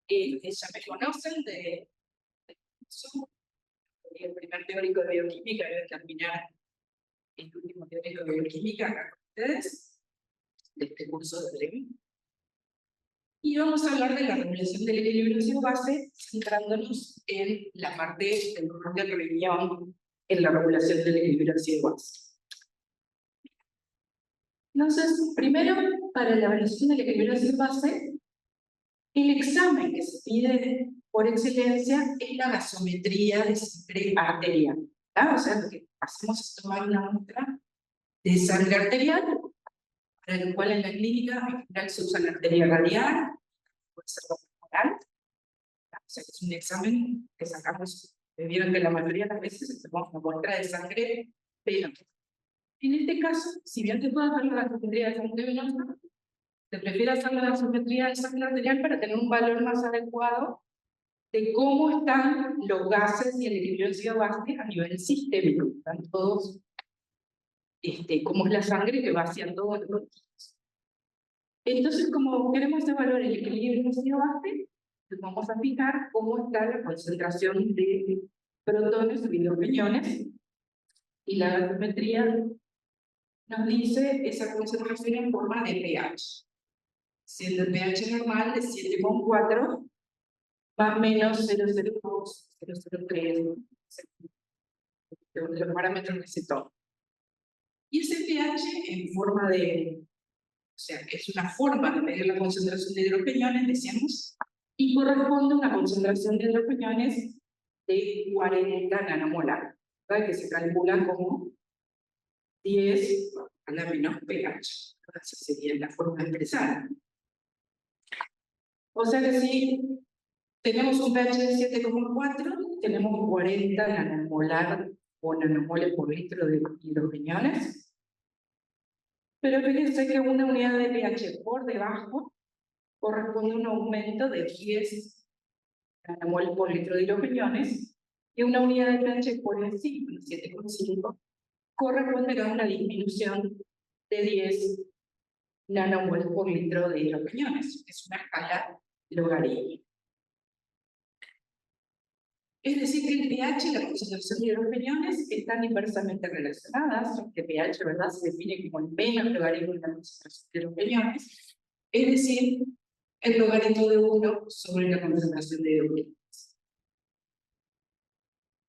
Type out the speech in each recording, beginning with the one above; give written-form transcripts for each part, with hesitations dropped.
Ya me conocen de curso. El primer teórico de bioquímica, voy a terminar el último teórico de bioquímica acá con ustedes, de este curso de Levy. Y vamos a hablar de la regulación del equilibrio ácido-base, centrándonos en la parte del rol del riñón en la regulación del equilibrio ácido-base. Entonces, primero, para la evaluación del equilibrio ácido-base, el examen que se pide por excelencia es la gasometría de sangre arterial. O sea, lo que hacemos es tomar una muestra de sangre arterial, para lo cual en la clínica en general se usa la arteria radial, puede ser oral. O sea, es un examen que sacamos, vieron que la mayoría de las veces tomamos una muestra de sangre venosa. En este caso, si bien te puedo hacer la gasometría de sangre venosa, te prefiero hacer la gasometría de sangre arterial para tener un valor más adecuado de cómo están los gases y el equilibrio ácido-base a nivel sistémico. Están todos, cómo es la sangre que va hacia todos los tejidos. Entonces, como queremos evaluar el equilibrio ácido-base, vamos a fijar cómo está la concentración de protones o hidrogeniones, y la gasometría nos dice esa concentración en forma de pH. Siendo el pH normal de 7,4, más o menos 0,02, 0,03, los parámetros que se toman. Y ese pH en forma de, o sea, es una forma de medir la concentración de hidrogeniones, decíamos, y corresponde a una concentración de hidrogeniones de 40 nanomolar, ¿verdad? Que se calcula como 10 a la menos pH. Esa sería la forma de expresar. O sea que si tenemos un pH de 7,4, tenemos 40 nanomolar o nanomoles por litro de hidrogeniones. Pero fíjense que una unidad de pH por debajo corresponde a un aumento de 10 nanomoles por litro de hidrogeniones, y una unidad de pH por encima, 7,5, corresponde a una disminución de 10 nanomoles por litro de hidrogeniones. Es una escala logarítmica. Es decir, que el pH y la concentración de hidrogeniones están inversamente relacionadas. Este pH, ¿verdad?, se define como el menos logaritmo de la concentración de hidrogeniones, es decir, el logaritmo de 1 sobre la concentración de hidrogeniones.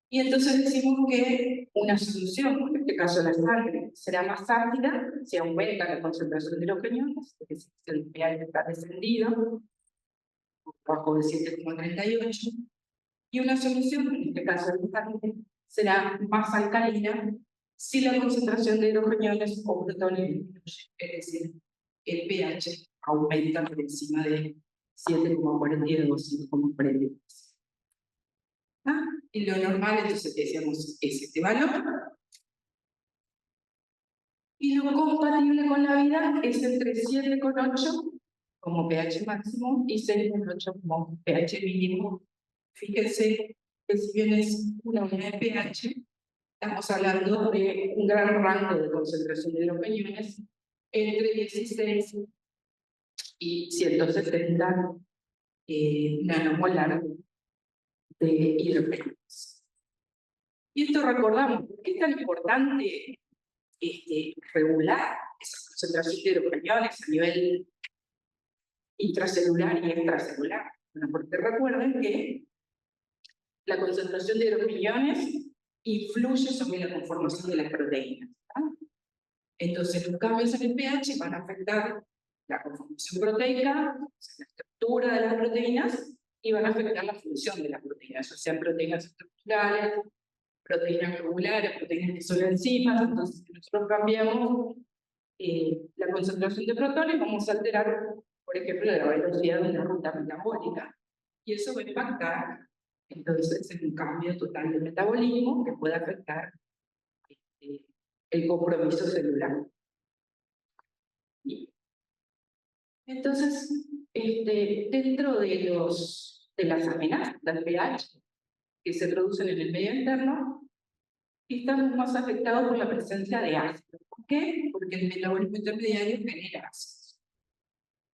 Y entonces decimos que una solución, en este caso la sangre, será más ácida si aumenta la concentración de hidrogeniones, es decir, si el pH está descendido, bajo de 7,38, y una solución, en este caso el sangre, será más alcalina si la concentración de hidrogeniones o protones disminuye, es decir, el pH aumenta por encima de 7,42, 5,42. Y lo normal, entonces decíamos, es este valor. Y lo compatible con la vida es entre 7,8 como pH máximo y 6,8 como pH mínimo. Fíjense que si bien es una unidad de pH, estamos hablando de un gran rango de concentración de hidrogeniones entre 16 y 170 nanomolar de hidrogeniones. Y esto recordamos, ¿por qué es tan importante regular esa concentración de hidrogeniones a nivel intracelular y extracelular? Bueno, porque recuerden que la concentración de hidrogeniones influye sobre la conformación de las proteínas. Entonces, los cambios en el pH van a afectar la conformación proteica, la estructura de las proteínas, y van a afectar la función de las proteínas, o sea, proteínas estructurales, proteínas globulares, proteínas que son enzimas. Entonces, si nosotros cambiamos la concentración de protones, vamos a alterar, por ejemplo, la velocidad de la ruta metabólica. Y eso va a impactar, entonces, en un cambio total de metabolismo que puede afectar el compromiso celular. Entonces, dentro de las amenazas del pH que se producen en el medio interno, estamos más afectados por la presencia de ácidos. ¿Por qué? Porque el metabolismo intermediario genera ácidos.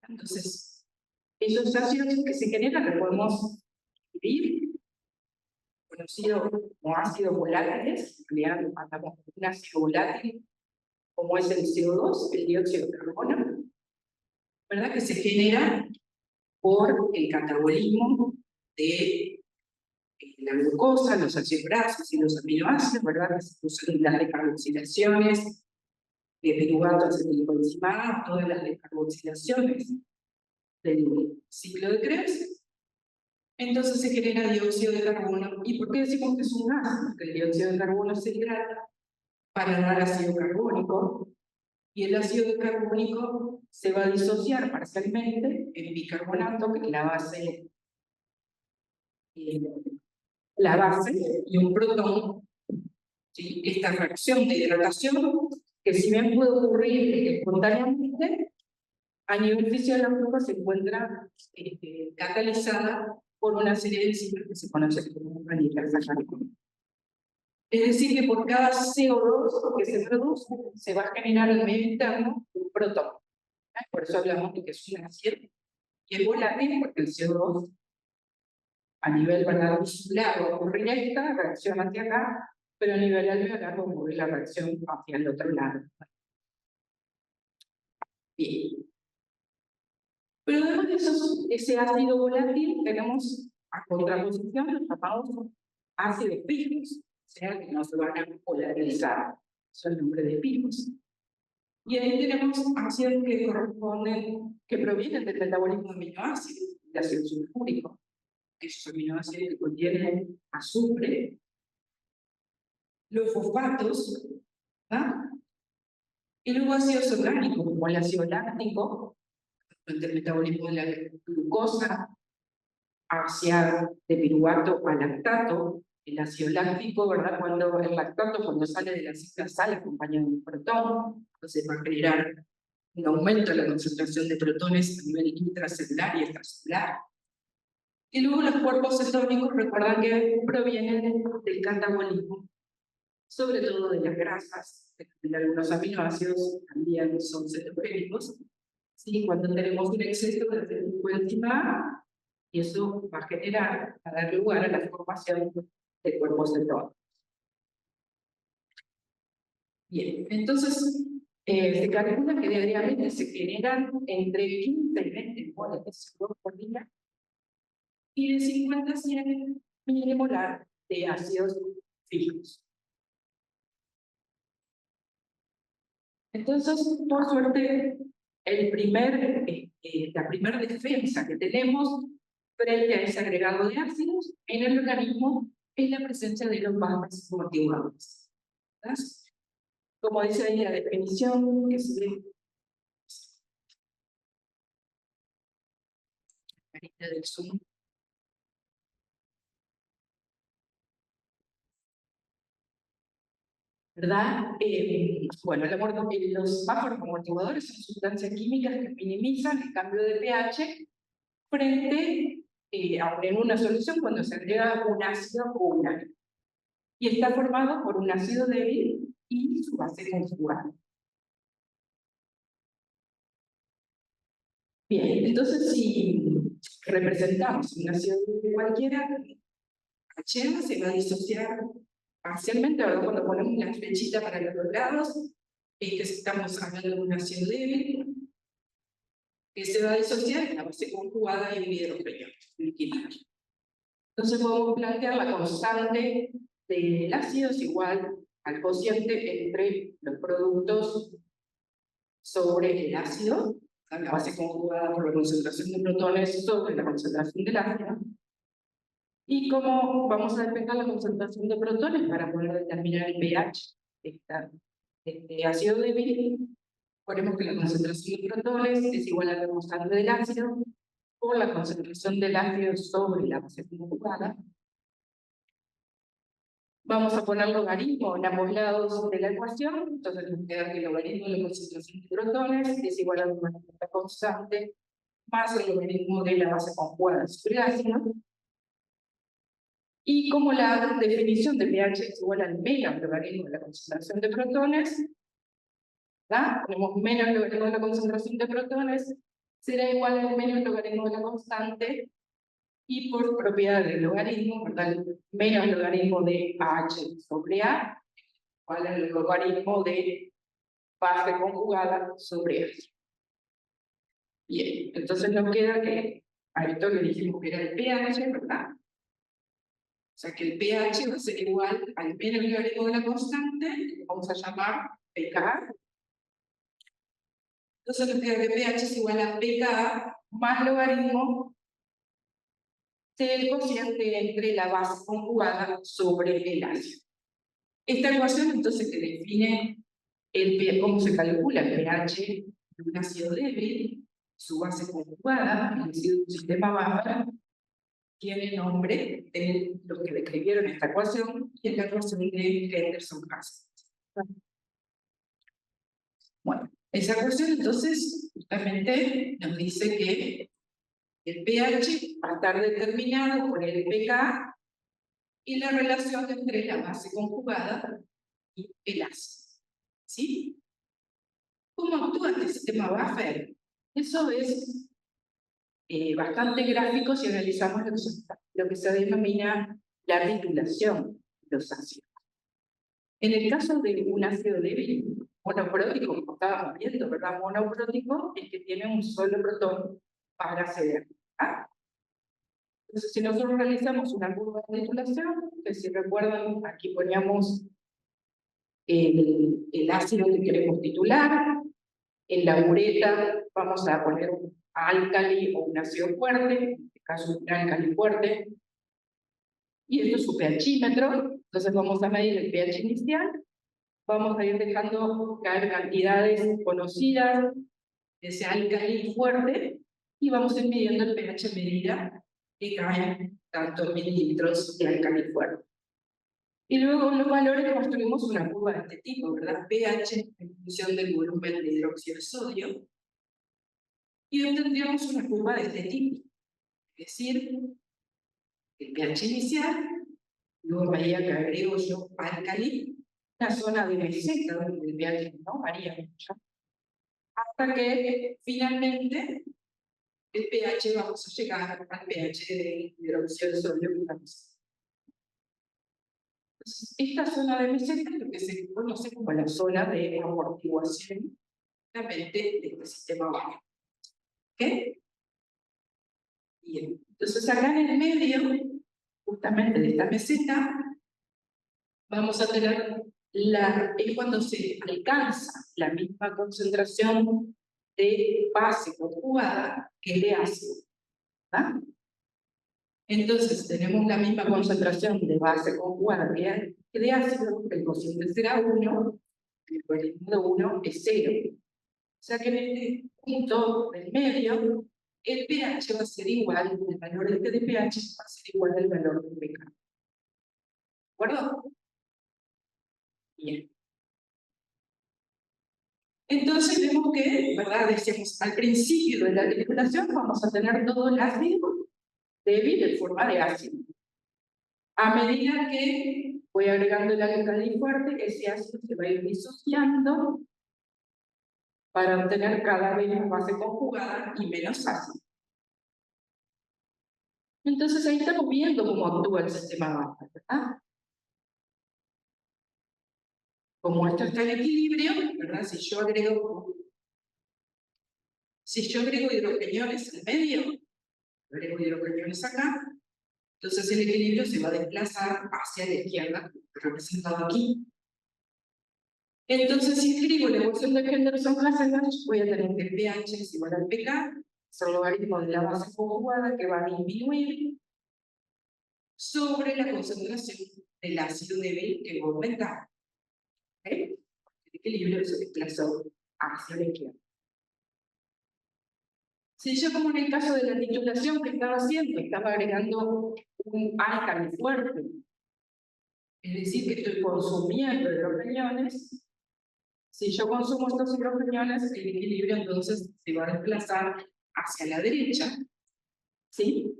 Entonces, Esos ácidos que se generan los podemos dividir, conocido como ácidos volátiles. En realidad hablamos de un ácido volátil, como es el CO2, el dióxido de carbono, ¿verdad? Que se genera por el catabolismo de la glucosa, los ácidos grasos y los aminoácidos, ¿verdad? Que se usan las descarboxilaciones de piruvato acetilcoenzimada, todas las descarboxilaciones del ciclo de Krebs. Entonces se genera dióxido de carbono. ¿Y por qué decimos que es un gas? Porque el dióxido de carbono se hidrata para dar ácido carbónico, y el ácido carbónico se va a disociar parcialmente en bicarbonato, que es la base y un protón. ¿Sí? Esta reacción de hidratación, que si bien puede ocurrir espontáneamente, a nivel fisiológico se encuentra catalizada por una serie de enzimas que se conoce como anhidrasa carbónica. Es decir, que por cada CO2 que se produce, se va a generar en el medio interno un protón. Por eso hablamos de que es un ácido, y es volátil porque el CO2 a nivel molecular va a ocurrir esta reacción hacia acá, pero a nivel alveolar va a ocurrir la reacción hacia el otro lado. Bien. Pero además de ese ácido volátil, tenemos a contraposición los llamados ácidos fijos, o sea, que no se van a polarizar, son el nombre de fijos. Y ahí tenemos ácidos que corresponden, que provienen del metabolismo de aminoácidos, de ácido sulfúrico, esos aminoácidos que contienen azufre, los fosfatos, ¿ah? Y luego ácidos orgánicos, como el ácido láctico, el metabolismo de la glucosa, hacia de piruvato a lactato, el ácido láctico, ¿verdad? Cuando el lactato, cuando sale de la cita, sale acompañado de un protón, entonces va a generar un aumento de la concentración de protones a nivel intracelular y extracelular. Y luego los cuerpos cetónicos, recuerdan que provienen del catabolismo, sobre todo de las grasas, de algunos aminoácidos también son cetogénicos. ¿Sí? Cuando tenemos un exceso de acetilcoenzima, y eso va a dar lugar a la formación de cuerpos cetónicos. Bien, entonces se calcula que diariamente se generan entre 15 y 20 moles de CO2 por día y de 50 a 100 milimolar de ácidos fijos. Entonces, por suerte, la primera defensa que tenemos frente a ese agregado de ácidos en el organismo es la presencia de los bases motivantes. Como dice ahí la definición, que se ve del Zoom. ¿Verdad? Bueno, los macromotivadores son sustancias químicas que minimizan el cambio de pH frente en una solución cuando se agrega un ácido o un ácido. Y está formado por un ácido débil y su base conjugada. Bien, entonces si representamos un ácido débil cualquiera, H se va a disociar parcialmente. Ahora cuando ponemos la flechita para los dos lados, es que estamos hablando de un ácido débil, que se va a disociar en la base conjugada y un hidrógeno liquidado. Entonces podemos plantear la constante del ácido es igual al cociente entre los productos sobre el ácido, la base conjugada por la concentración de protones sobre la concentración del ácido. Y cómo vamos a desplegar la concentración de protones para poder determinar el pH de este ácido débil. Ponemos que la concentración de protones es igual a la constante del ácido por la concentración del ácido sobre la base conjugada. Vamos a poner logaritmo en ambos lados de la ecuación, entonces nos queda que el logaritmo de la concentración de protones es igual a la constante más el logaritmo de la base conjugada sobre el ácido. Y como la definición de pH es igual al menos logaritmo de la concentración de protones, ¿verdad? Tenemos menos logaritmo de la concentración de protones, será igual al menos logaritmo de la constante, y por propiedad del logaritmo, ¿verdad? Menos logaritmo de h sobre a, igual al logaritmo de base conjugada sobre a. Bien, entonces nos queda que a esto le dijimos que era el pH, ¿verdad? O sea que el pH va a ser igual al menos logaritmo de la constante, que vamos a llamar pK. Entonces nos queda que pH es igual a pK más logaritmo del cociente entre la base conjugada sobre el ácido. Esta ecuación entonces que define cómo se calcula el pH de un ácido débil, su base conjugada, es decir, un sistema Buffer, tiene nombre de los que describieron esta ecuación, y es la ecuación de Henderson-Haskell. Bueno, esa ecuación entonces justamente nos dice que el pH va a estar determinado por el pK y la relación entre la base conjugada y el ácido. ¿Sí? ¿Cómo actúa este sistema Buffer? Eso es bastante gráfico si analizamos lo que se denomina la titulación de los ácidos. En el caso de un ácido débil, monoprótico, como estábamos viendo, ¿verdad? Monoprótico es que tiene un solo protón para acceder. ¿Ah? Entonces, si nosotros realizamos una curva de titulación, que si recuerdan, aquí poníamos el ácido que queremos titular, en la ureta vamos a poner un álcali o un ácido fuerte, en este caso un álcali fuerte, y esto es su pHímetro, entonces vamos a medir el pH inicial, vamos a ir dejando caer cantidades conocidas de ese álcali fuerte, y vamos a ir midiendo el pH medida que caen tantos mililitros de álcali fuerte. Y luego con los valores construimos una curva de este tipo, ¿verdad? pH en función del volumen de hidróxido de sodio, y obtendríamos una curva de este tipo. Es decir, el pH inicial, luego veía que agrego yo álcali, una zona de meseta donde el pH no varía mucho, hasta que finalmente el pH vamos a llegar al pH de hidróxido de sodio. Entonces, esta zona de meseta es lo que se conoce como la zona de amortiguación de este sistema Buffer. ¿Ok? Bien, entonces acá en el medio, justamente de esta meseta, vamos a tener es cuando se alcanza la misma concentración de base conjugada que de ácido. ¿Verdad? Entonces tenemos la misma concentración de base conjugada que de ácido, el cociente será 1, el logaritmo de 1 es 0. O sea que en este punto del medio, el pH va a ser igual, el valor este de pH va a ser igual al valor de pK. ¿De acuerdo? Bien. Entonces vemos que, ¿verdad? Decíamos, al principio de la titulación vamos a tener todo el ácido débil en forma de ácido. A medida que voy agregando el álcali fuerte, ese ácido se va a ir disociando para obtener cada vez más base conjugada y menos ácido. Entonces ahí estamos viendo cómo actúa el sistema Buffer, ¿verdad? Como esto está en equilibrio, ¿verdad? Si yo agrego hidrogeniones al medio, agrego hidrogeniones acá, entonces el equilibrio se va a desplazar hacia la izquierda, representado aquí. Entonces, si escribo la ecuación de Henderson-Haskell, voy a tener que el pH es igual al pK, es el logaritmo de la base conjugada que va a disminuir sobre la concentración del ácido débil que va a aumentar. ¿Ok? El equilibrio se desplazó hacia la izquierda. Si yo, como en el caso de la titulación que estaba haciendo, estaba agregando un álcali fuerte, es decir, que estoy consumiendo hidrogeniones, si yo consumo estos hidrogeniones, el equilibrio entonces se va a desplazar hacia la derecha, ¿sí?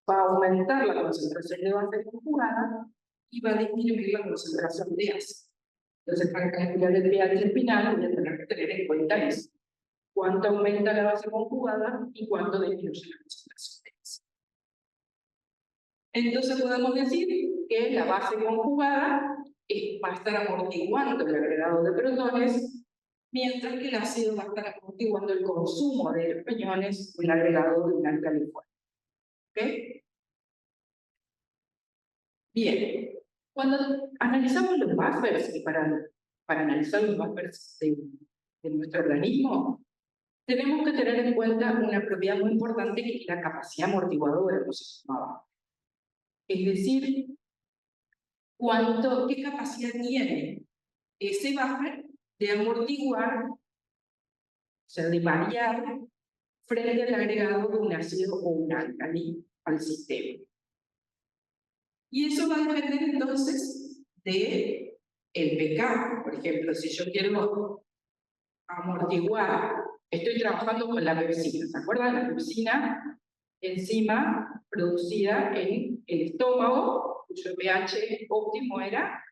Va a aumentar la concentración de base conjugada y va a disminuir la concentración de ácido. Entonces, para calcular el pH final, voy a tener que tener en cuenta eso. cuánto aumenta la base conjugada y cuánto disminuye la concentración de ácido. Entonces podemos decir que la base conjugada va a estar amortiguando el agregado de protones, mientras que el ácido va a estar amortiguando el consumo de los peñones o el agregado de un álcali fuerte. ¿Ok? Bien, cuando analizamos los buffers, y para analizar los buffers de nuestro organismo, tenemos que tener en cuenta una propiedad muy importante que es la capacidad amortiguadora, como se llamaba. Es decir, qué capacidad tiene ese buffer de amortiguar, o sea, de variar frente al agregado de un ácido o un álcali al sistema. Y eso va a depender entonces de el pK. Por ejemplo, si yo quiero amortiguar, estoy trabajando con la pepsina, ¿se acuerdan? La pepsina, enzima producida en el estómago, cuyo pH óptimo era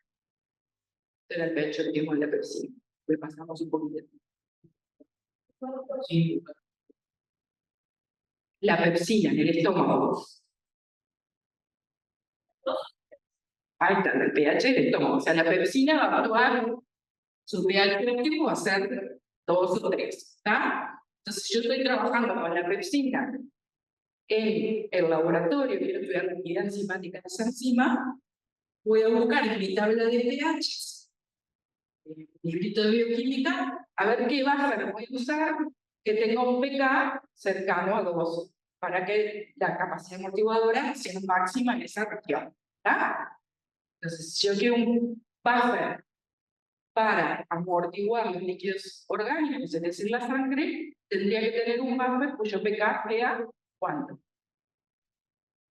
el pH óptimo de la pepsina. Le pasamos un poquito. Sí. La pepsina en el estómago. Ahí está, el pH del estómago. O sea, la pepsina va a actuar, su pH óptimo va a ser 2 o 3, ¿está? Entonces, yo estoy trabajando con la pepsina en el laboratorio, quiero estudiar la actividad enzimática de esa enzima, voy a buscar en mi tabla de pH, en mi librito de bioquímica, a ver qué buffer voy a usar que tenga un pK cercano a 2, para que la capacidad amortiguadora sea máxima en esa región, ¿está? Entonces, si yo quiero un buffer para amortiguar los líquidos orgánicos, es decir, la sangre, tendría que tener un buffer cuyo pK sea, ¿cuánto?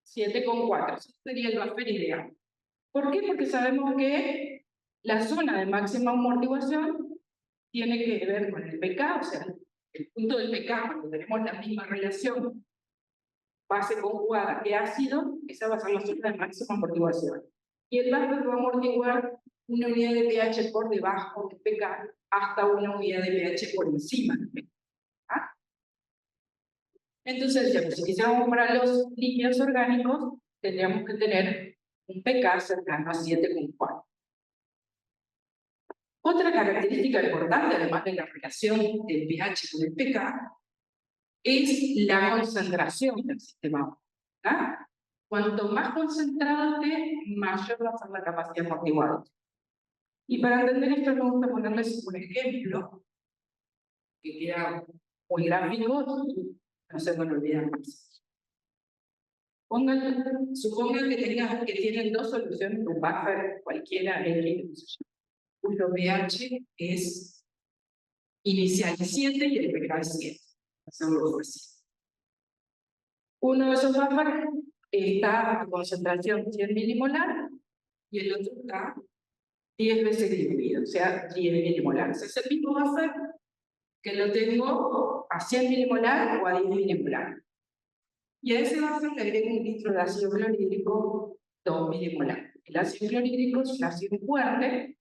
7,4. Eso sería el buffer ideal. ¿Por qué? Porque sabemos que la zona de máxima amortiguación tiene que ver con el pK, o sea, el punto del pK, cuando tenemos la misma relación base conjugada que ácido, esa va a ser la zona de máxima amortiguación. Y el buffer va a amortiguar una unidad de pH por debajo del pK hasta una unidad de pH por encima del pK. ¿Ah? Entonces, si quisiéramos comprar los líquidos orgánicos, tendríamos que tener un pK cercano a 7,4. Otra característica importante, además de la relación del pH con el pK, es la concentración del sistema. ¿Ah? Cuanto más concentrado esté, mayor va a ser la capacidad amortiguadora. Y para entender esto, me gusta ponerles un ejemplo que queda muy gráfico y no se me olvidan más. Supongan que tienen dos soluciones, un buffer cualquiera, cuyo pH es inicial 7 y el pK es 7. Hacerlo así. Uno de esos buffers está a concentración 100 milimolar y el otro está 10 veces diluido, o sea, 10 milimolar. Es el mismo buffer que lo tengo a 100 milimolar o a 10 milimolar. Y a ese buffer le agrego un litro de ácido clorhídrico 2 milimolar. El ácido clorhídrico es un ácido fuerte,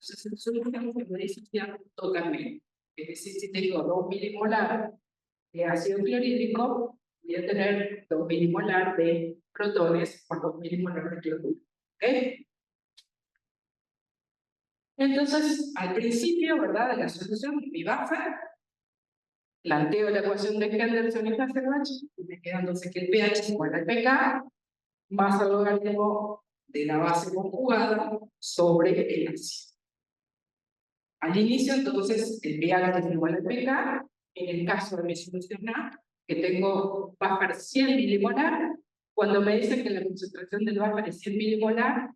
entonces en solución se puede disociar totalmente. Es decir, si tengo 2 milimolar de ácido clorhídrico, voy a tener 2 milimolar de protones por 2 milimolar de cloruro. ¿Ok? Entonces, al principio, ¿verdad?, de la solución, mi buffer, planteo la ecuación de Henderson y Hasselbalch, y me queda entonces que el pH es igual al pK, más el logaritmo de la base conjugada sobre el ácido. Al inicio, entonces, el pH es igual al pK. En el caso de mi solución A, que tengo buffer 100 milimolar, cuando me dicen que la concentración del buffer es 100 milimolar,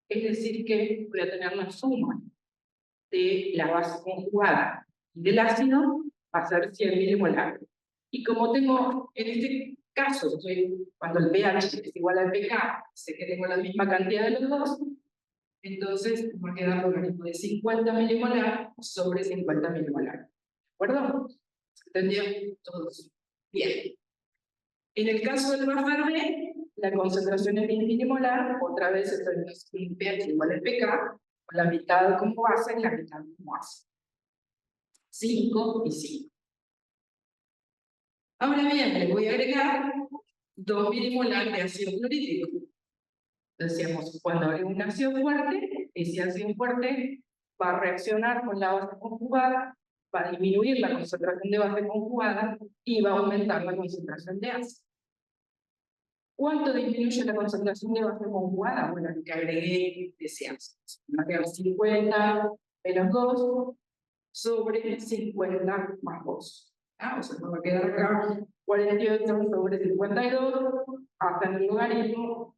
es decir que voy a tener la suma de la base conjugada y del ácido, va a ser 100 milimolar. Y como tengo, en este caso, cuando el pH es igual al pK, sé que tengo la misma cantidad de los dos, entonces me queda un logaritmo de 50 milimolar sobre 50 milimolar. ¿De acuerdo? ¿Se entendió? Todos. Bien. En el caso del buffer B, la concentración es 10 milimolar, otra vez estoy en pH igual al pK, con la mitad como base y la mitad como ácido. 5 y 5. Ahora bien, le voy a agregar 2 milimolar de ácido clorhídrico. Decíamos, cuando agrego un ácido fuerte, ese ácido fuerte va a reaccionar con la base conjugada, va a disminuir la concentración de base conjugada y va a aumentar la concentración de ácido. ¿Cuánto disminuye la concentración de base conjugada? Bueno, el que agregué ese ácido. Va a quedar 50 menos 2 sobre 50 más 2. O sea, nos va a quedar acá 48 sobre 52, hasta el logaritmo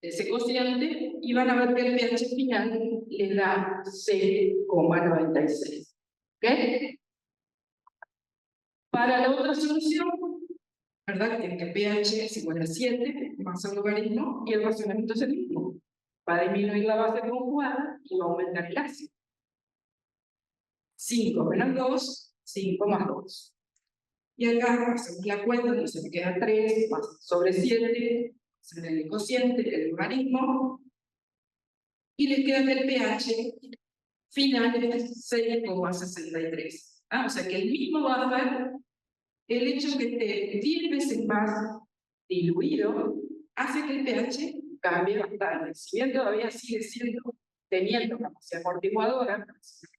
de ese cociente, y van a ver que el pH final le da 6,96. ¿Ok? Para la otra solución, ¿verdad? Que el pH es igual a 7 más el logaritmo, y el razonamiento es el mismo. Va a disminuir la base conjugada y va a aumentar el ácido. 5 menos 2, 5 más 2. Y acá hacemos la cuenta, entonces me queda 3 más sobre 7, sobre el cociente, el logaritmo, y le queda el pH final de 6,63. O sea que el mismo buffer, el hecho que esté 10 veces más diluido, hace que el pH cambie bastante. Si bien todavía sigue siendo, teniendo capacidad amortiguadora,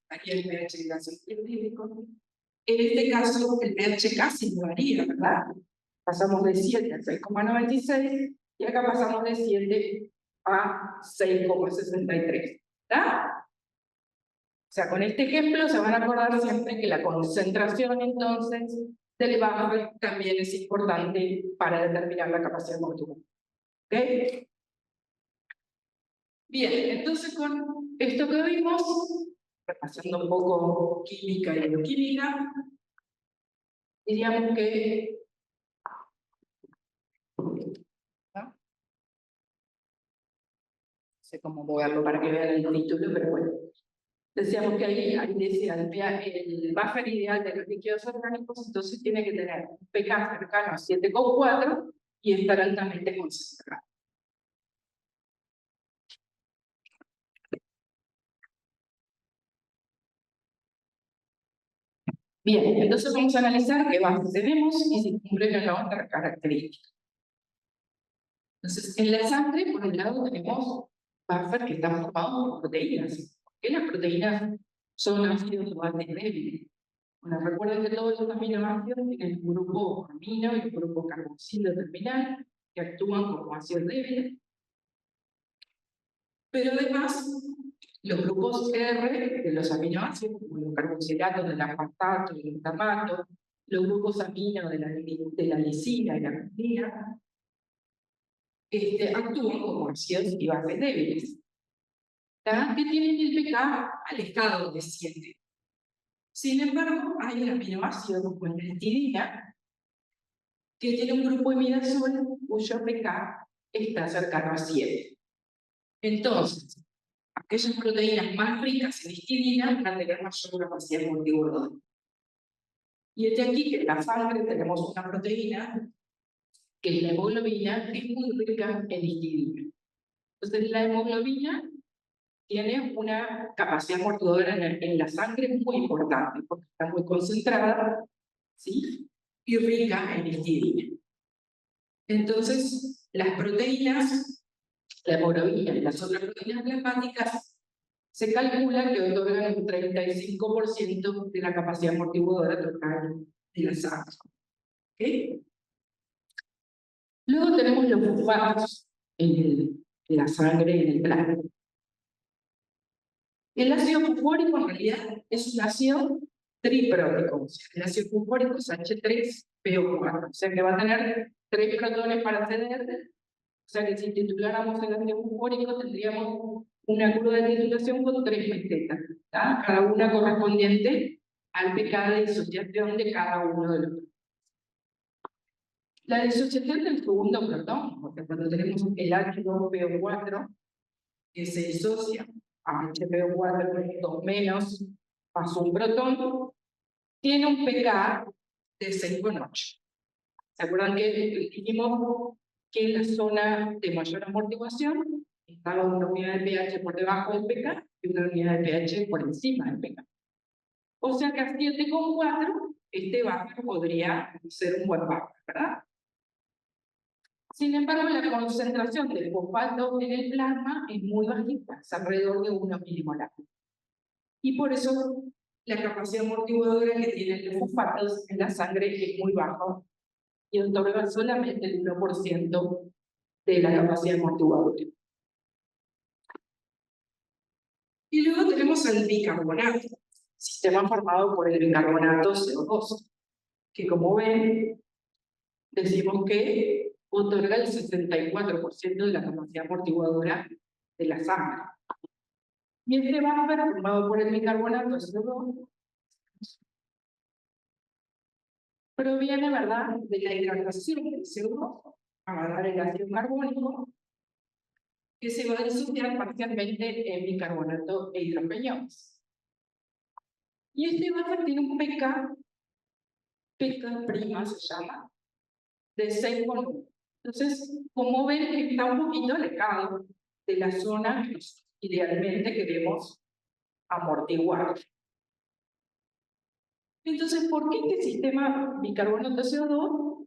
aquí el pH de ácido clorhídrico, en este caso el pH casi no varía, ¿verdad? Pasamos de 7 a 6,96 y acá pasamos de 7 a 6,63. ¿Verdad? O sea, con este ejemplo se van a acordar siempre que la concentración entonces del buffer también es importante para determinar la capacidad amortiguadora. ¿Ok? Bien, entonces con esto que vimos, repasando un poco química y bioquímica, diríamos que ¿no? Sé cómo moverlo para que vean el título, pero bueno. Decíamos que ahí decía el buffer ideal de los líquidos orgánicos, entonces tiene que tener un pH cercano a 7,4 y estar altamente concentrado. Bien, entonces vamos a analizar qué bases tenemos y si cumplen o no otra característica. Entonces, en la sangre, por un lado, tenemos buffer que están formados por proteínas. ¿Por qué las proteínas son ácidos o bases débiles? Bueno, recuerden que todos los aminoácidos tienen un grupo amino y un grupo carboxilo terminal que actúan como ácidos débiles. Pero además, los grupos R de los aminoácidos, como los carboxilatos del aspartato y el glutamato, los grupos amino de la lisina y la arginina, actúan como ácidos y bases débiles, que tienen el pK alejado de 7. Sin embargo, hay un aminoácido como la histidina que tiene un grupo imidazol cuyo pK está cercano a 7. Entonces, aquellas proteínas más ricas en histidina van a tener mayor capacidad amortiguadora. Y es de aquí que en la sangre tenemos una proteína que es la hemoglobina, que es muy rica en histidina. Entonces, la hemoglobina tiene una capacidad amortiguadora en la sangre muy importante, porque está muy concentrada, ¿sí? Y rica en histidina. Entonces, las proteínas, la hemoglobina y las otras proteínas plasmáticas, se calcula que otorgan un 35% de la capacidad amortiguadora total de la sangre. ¿Okay? Luego tenemos los fosfatos en la sangre, en el plasma. El ácido fosfórico en realidad es un ácido triprotónico. El ácido fosfórico es H3PO4, o sea que va a tener 3 protones para acceder. O sea que si tituláramos el ácido fosfórico tendríamos una curva de titulación con 3 mesetas, cada una correspondiente al pK de disociación de cada uno de los. La disociación del segundo protón, porque cuando tenemos el H2PO4 que se disocia a HPO4 que es 2 menos más un protón, tiene un pK de 6,8. ¿Se acuerdan que dijimos que en la zona de mayor amortiguación estaba una unidad de pH por debajo del pK y una unidad de pH por encima del pK? O sea que a 7,4 este buffer podría ser un buen buffer, ¿verdad? Sin embargo, la concentración de fosfato en el plasma es muy bajita, es alrededor de 1 milimolar. Y por eso la capacidad amortiguadora que tienen los fosfatos en la sangre es muy baja y otorga solamente el 1% de la capacidad amortiguadora. Y luego tenemos el bicarbonato, sistema formado por el bicarbonato CO2, que como ven, decimos que otorga el 64% de la capacidad amortiguadora de la sangre. Y este buffer formado por el bicarbonato CO2 proviene, ¿verdad?, de la hidratación del CO2 a dar el ácido carbónico, que se va a disociar parcialmente en bicarbonato e hidrogeniones. Y este buffer tiene un pK' se llama, de 6,1. Entonces, como ven, está un poquito alejado de la zona que idealmente queremos amortiguar. Entonces, ¿por qué este sistema bicarbonato CO2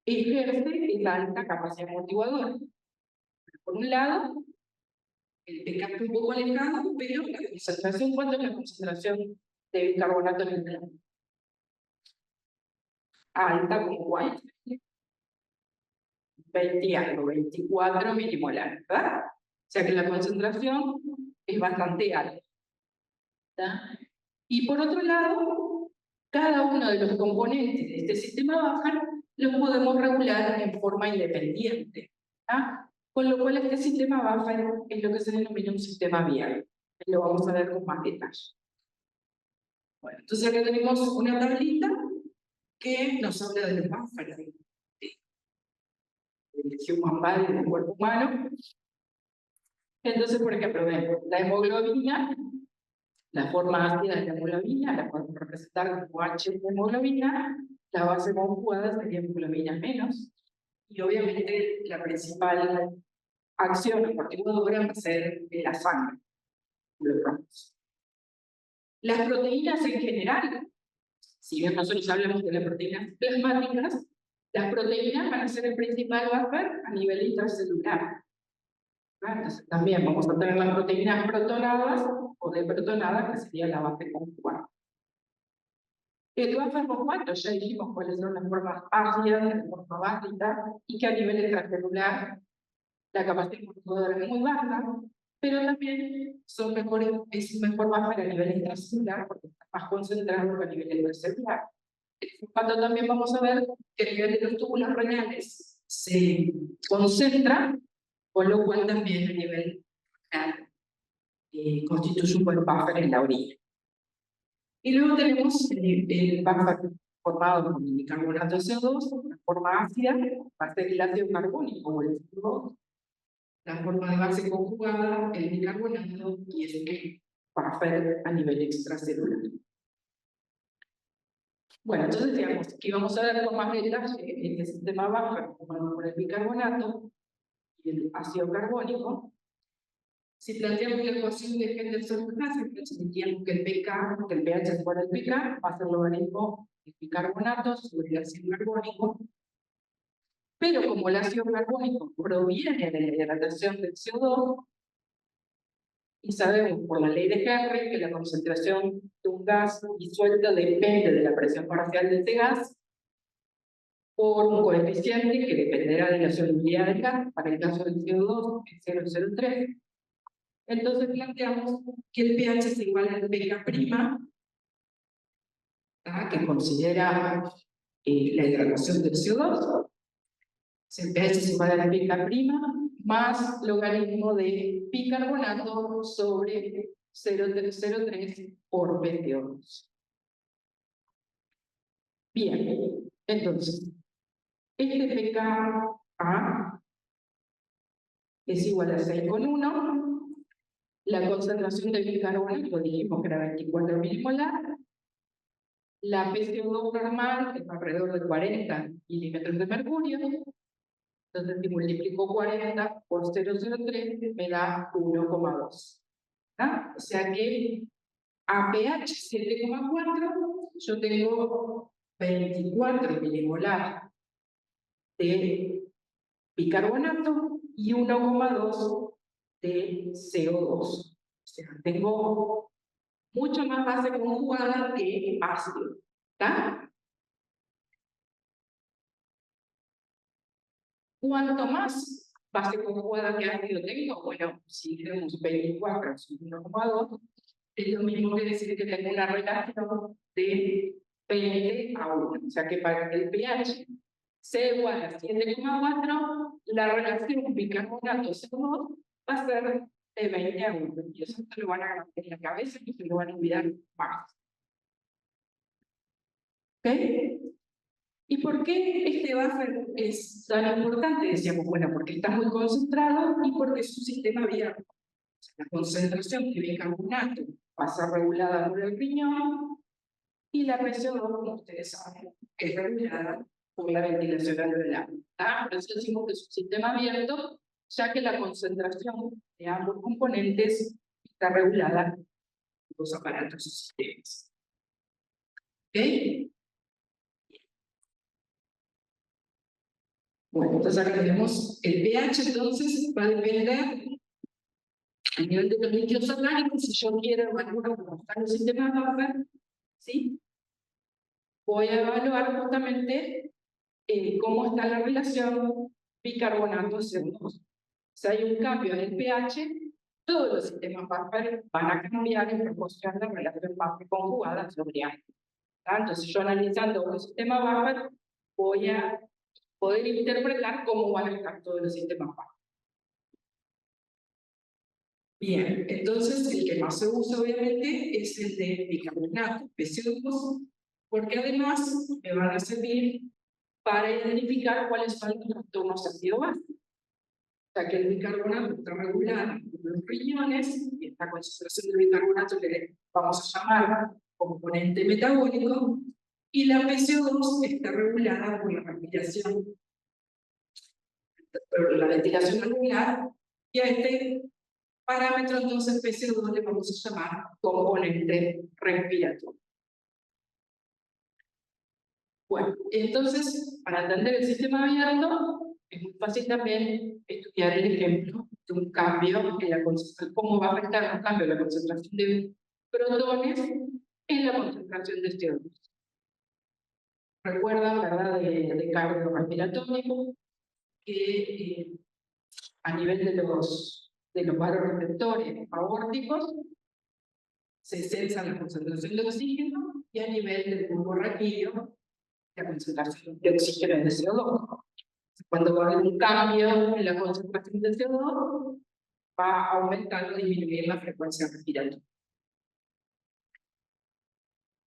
ejerce esa alta capacidad amortiguadora? Por un lado, el pK está un poco alejado, pero la concentración, ¿cuánto es la concentración de bicarbonato en el plasma? Alta, como cuál, 20 algo, 24 milimolar, ¿verdad? O sea que la concentración es bastante alta, ¿verdad? Y por otro lado, cada uno de los componentes de este sistema buffer los podemos regular en forma independiente, ¿verdad? Con lo cual este sistema buffer es lo que se denomina un sistema viable. Lo vamos a ver con más detalle. Bueno, entonces acá tenemos una tablita que nos habla de los buffers del human body, del cuerpo humano. Entonces, por ejemplo, ven, la hemoglobina, la forma ácida de la hemoglobina, la podemos representar como H de hemoglobina, la base conjugada sería hemoglobina menos, y obviamente la principal acción amortiguadora va a ser de la sangre. Las proteínas en general, si bien nosotros hablamos de las proteínas plasmáticas, las proteínas van a ser el principal buffer a nivel intracelular. Entonces, también vamos a tener las proteínas protonadas o deprotonadas, que sería la base conjugada. El buffer fosfato, ya dijimos cuáles son las formas ácidas, las formas básicas, y que a nivel intracelular la capacidad amortiguadora es muy baja, pero también son mejores, es un mejor buffer a nivel intracelular porque está más concentrado que a nivel intercelular. El fosfato también vamos a ver que a nivel de los túbulos renales se concentra, con lo cual también a nivel renal constituye un buen buffer en la orina. Y luego tenemos el buffer formado por el bicarbonato de CO2, la forma ácida, va a ser el ácido carbónico o el CO2, la forma de base conjugada, el bicarbonato y el buffer a nivel extracelular. Bueno, entonces digamos que vamos a ver con más detalle este sistema buffer formado por el bicarbonato y el ácido carbónico. Si planteamos la ecuación de Henderson-Laclase, entonces diríamos que el pK, que el pH igual al pK, va a ser logaritmo del bicarbonato sobre el ácido carbónico. Pero como el ácido carbónico proviene de la hidratación del CO2, y sabemos por la ley de Henry que la concentración de un gas disuelto depende de la presión parcial de ese gas, por un coeficiente que dependerá de la solubilidad del gas, para el caso del CO2 es 0,03. Entonces planteamos que el pH es igual al pK', que considera la hidratación del CO2. El pH es igual al pK' más logaritmo de bicarbonato sobre 0,03 por PCO2. Bien, entonces, este pKa es igual a 6,1. La concentración de bicarbonato dijimos que era 24 milimolar. La PCO2 normal es alrededor de 40 milímetros de mercurio. Entonces, si multiplico 40 por 0,03, me da 1,2. O sea que a pH 7,4 yo tengo 24 milimolar de bicarbonato y 1,2 de CO2. O sea, tengo mucho más base conjugada que ácido. ¿Está? Cuanto más base conjugada que ácido tengo, bueno, si tenemos 24 y 1,2, es lo mismo que decir que tengo una relación de 20 a 1. O sea que para que el pH sea igual a 7,4, la relación bicarbonato CO2 va a ser de 20 a 1. Y eso se lo van a grabar en la cabeza y se lo van a olvidar más. ¿Ok? ¿Y por qué este buffer es tan importante? Decíamos, bueno, porque está muy concentrado y porque es un sistema abierto. O sea, la concentración de bicarbonato pasa regulada por el riñón y la presión, como ustedes saben, es regulada por la ventilación alveolar. Por eso decimos que es un sistema abierto, ya que la concentración de ambos componentes está regulada por los aparatos y sistemas. ¿Ok? Bueno, entonces acá tenemos el pH, entonces va a depender a nivel de los líquidos orgánicos. Si yo quiero evaluar cómo están los sistemas buffer, ¿sí? Voy a evaluar justamente cómo está la relación bicarbonato-CO2. Si hay un cambio en el pH, todos los sistemas buffer van a cambiar en proporción a la relación buffer conjugada sobre A. Entonces, yo analizando un sistema buffer, voy a poder interpretar cómo van a estar todos los sistemas buffer. Bien, entonces el que más se usa obviamente es el de bicarbonato, PCO2, porque además me van a servir para identificar cuáles son los trastornos ácido-base. O sea que el bicarbonato está regulado por los riñones, y esta concentración de bicarbonato le vamos a llamar componente metabólico, y la PCO2 está regulada por la respiración, por la ventilación alveolar, y a este parámetro entonces PCO2 le vamos a llamar componente respiratorio. Bueno, entonces, para entender el sistema abierto, es muy fácil también estudiar el ejemplo de un cambio en la concentración, cómo va a afectar un cambio en la concentración de protones en la concentración de CO2. Recuerdan, ¿verdad?, de cardiorrespiratorio, que a nivel de los vasoreceptores aórticos se censa la concentración de oxígeno y a nivel del bulbo raquídeo la concentración de oxígeno y de CO2. Cuando va a haber un cambio en la concentración de CO2, va a aumentar o disminuir la frecuencia respiratoria.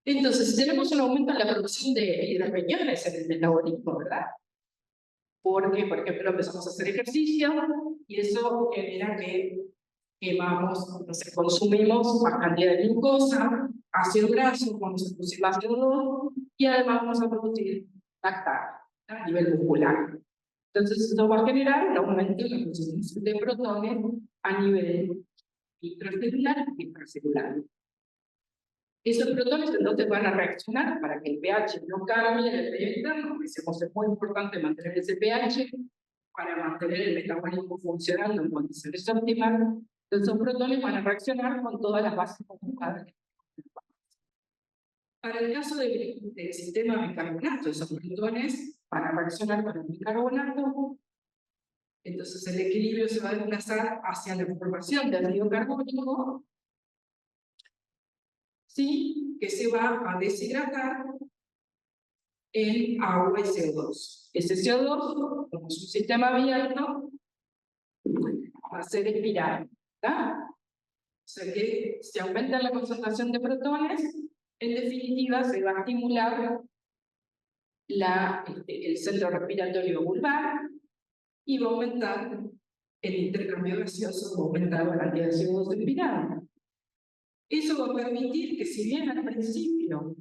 Entonces, si tenemos un aumento en la producción de hidrogeniones en el metabolismo, ¿verdad? Porque, por ejemplo, empezamos a hacer ejercicio y eso genera que quemamos, entonces consumimos más cantidad de glucosa, ácido graso, vamos a producir más CO2 y además vamos a producir lactato a nivel muscular. Entonces, esto va a generar un aumento en la concentración de protones a nivel intracelular y extracelular. Esos protones entonces van a reaccionar para que el pH no cambie en el medio interno. Decimos, es muy importante mantener ese pH para mantener el metabolismo funcionando en condiciones óptimas. Entonces, esos protones van a reaccionar con todas las bases conjugadas. Para el caso del sistema bicarbonato, esos protones van a reaccionar con el bicarbonato. Entonces, el equilibrio se va a desplazar hacia la formación de ácido carbónico, ¿sí?, que se va a deshidratar en agua y CO2. Ese CO2, como es un sistema abierto, va a ser expirado, ¿verdad? O sea que si aumenta la concentración de protones, en definitiva se va a estimular el centro respiratorio vulvar y va a aumentar el intercambio gaseoso, va a aumentar la cantidad de CO2 expirado. Eso va a permitir que, si bien al principio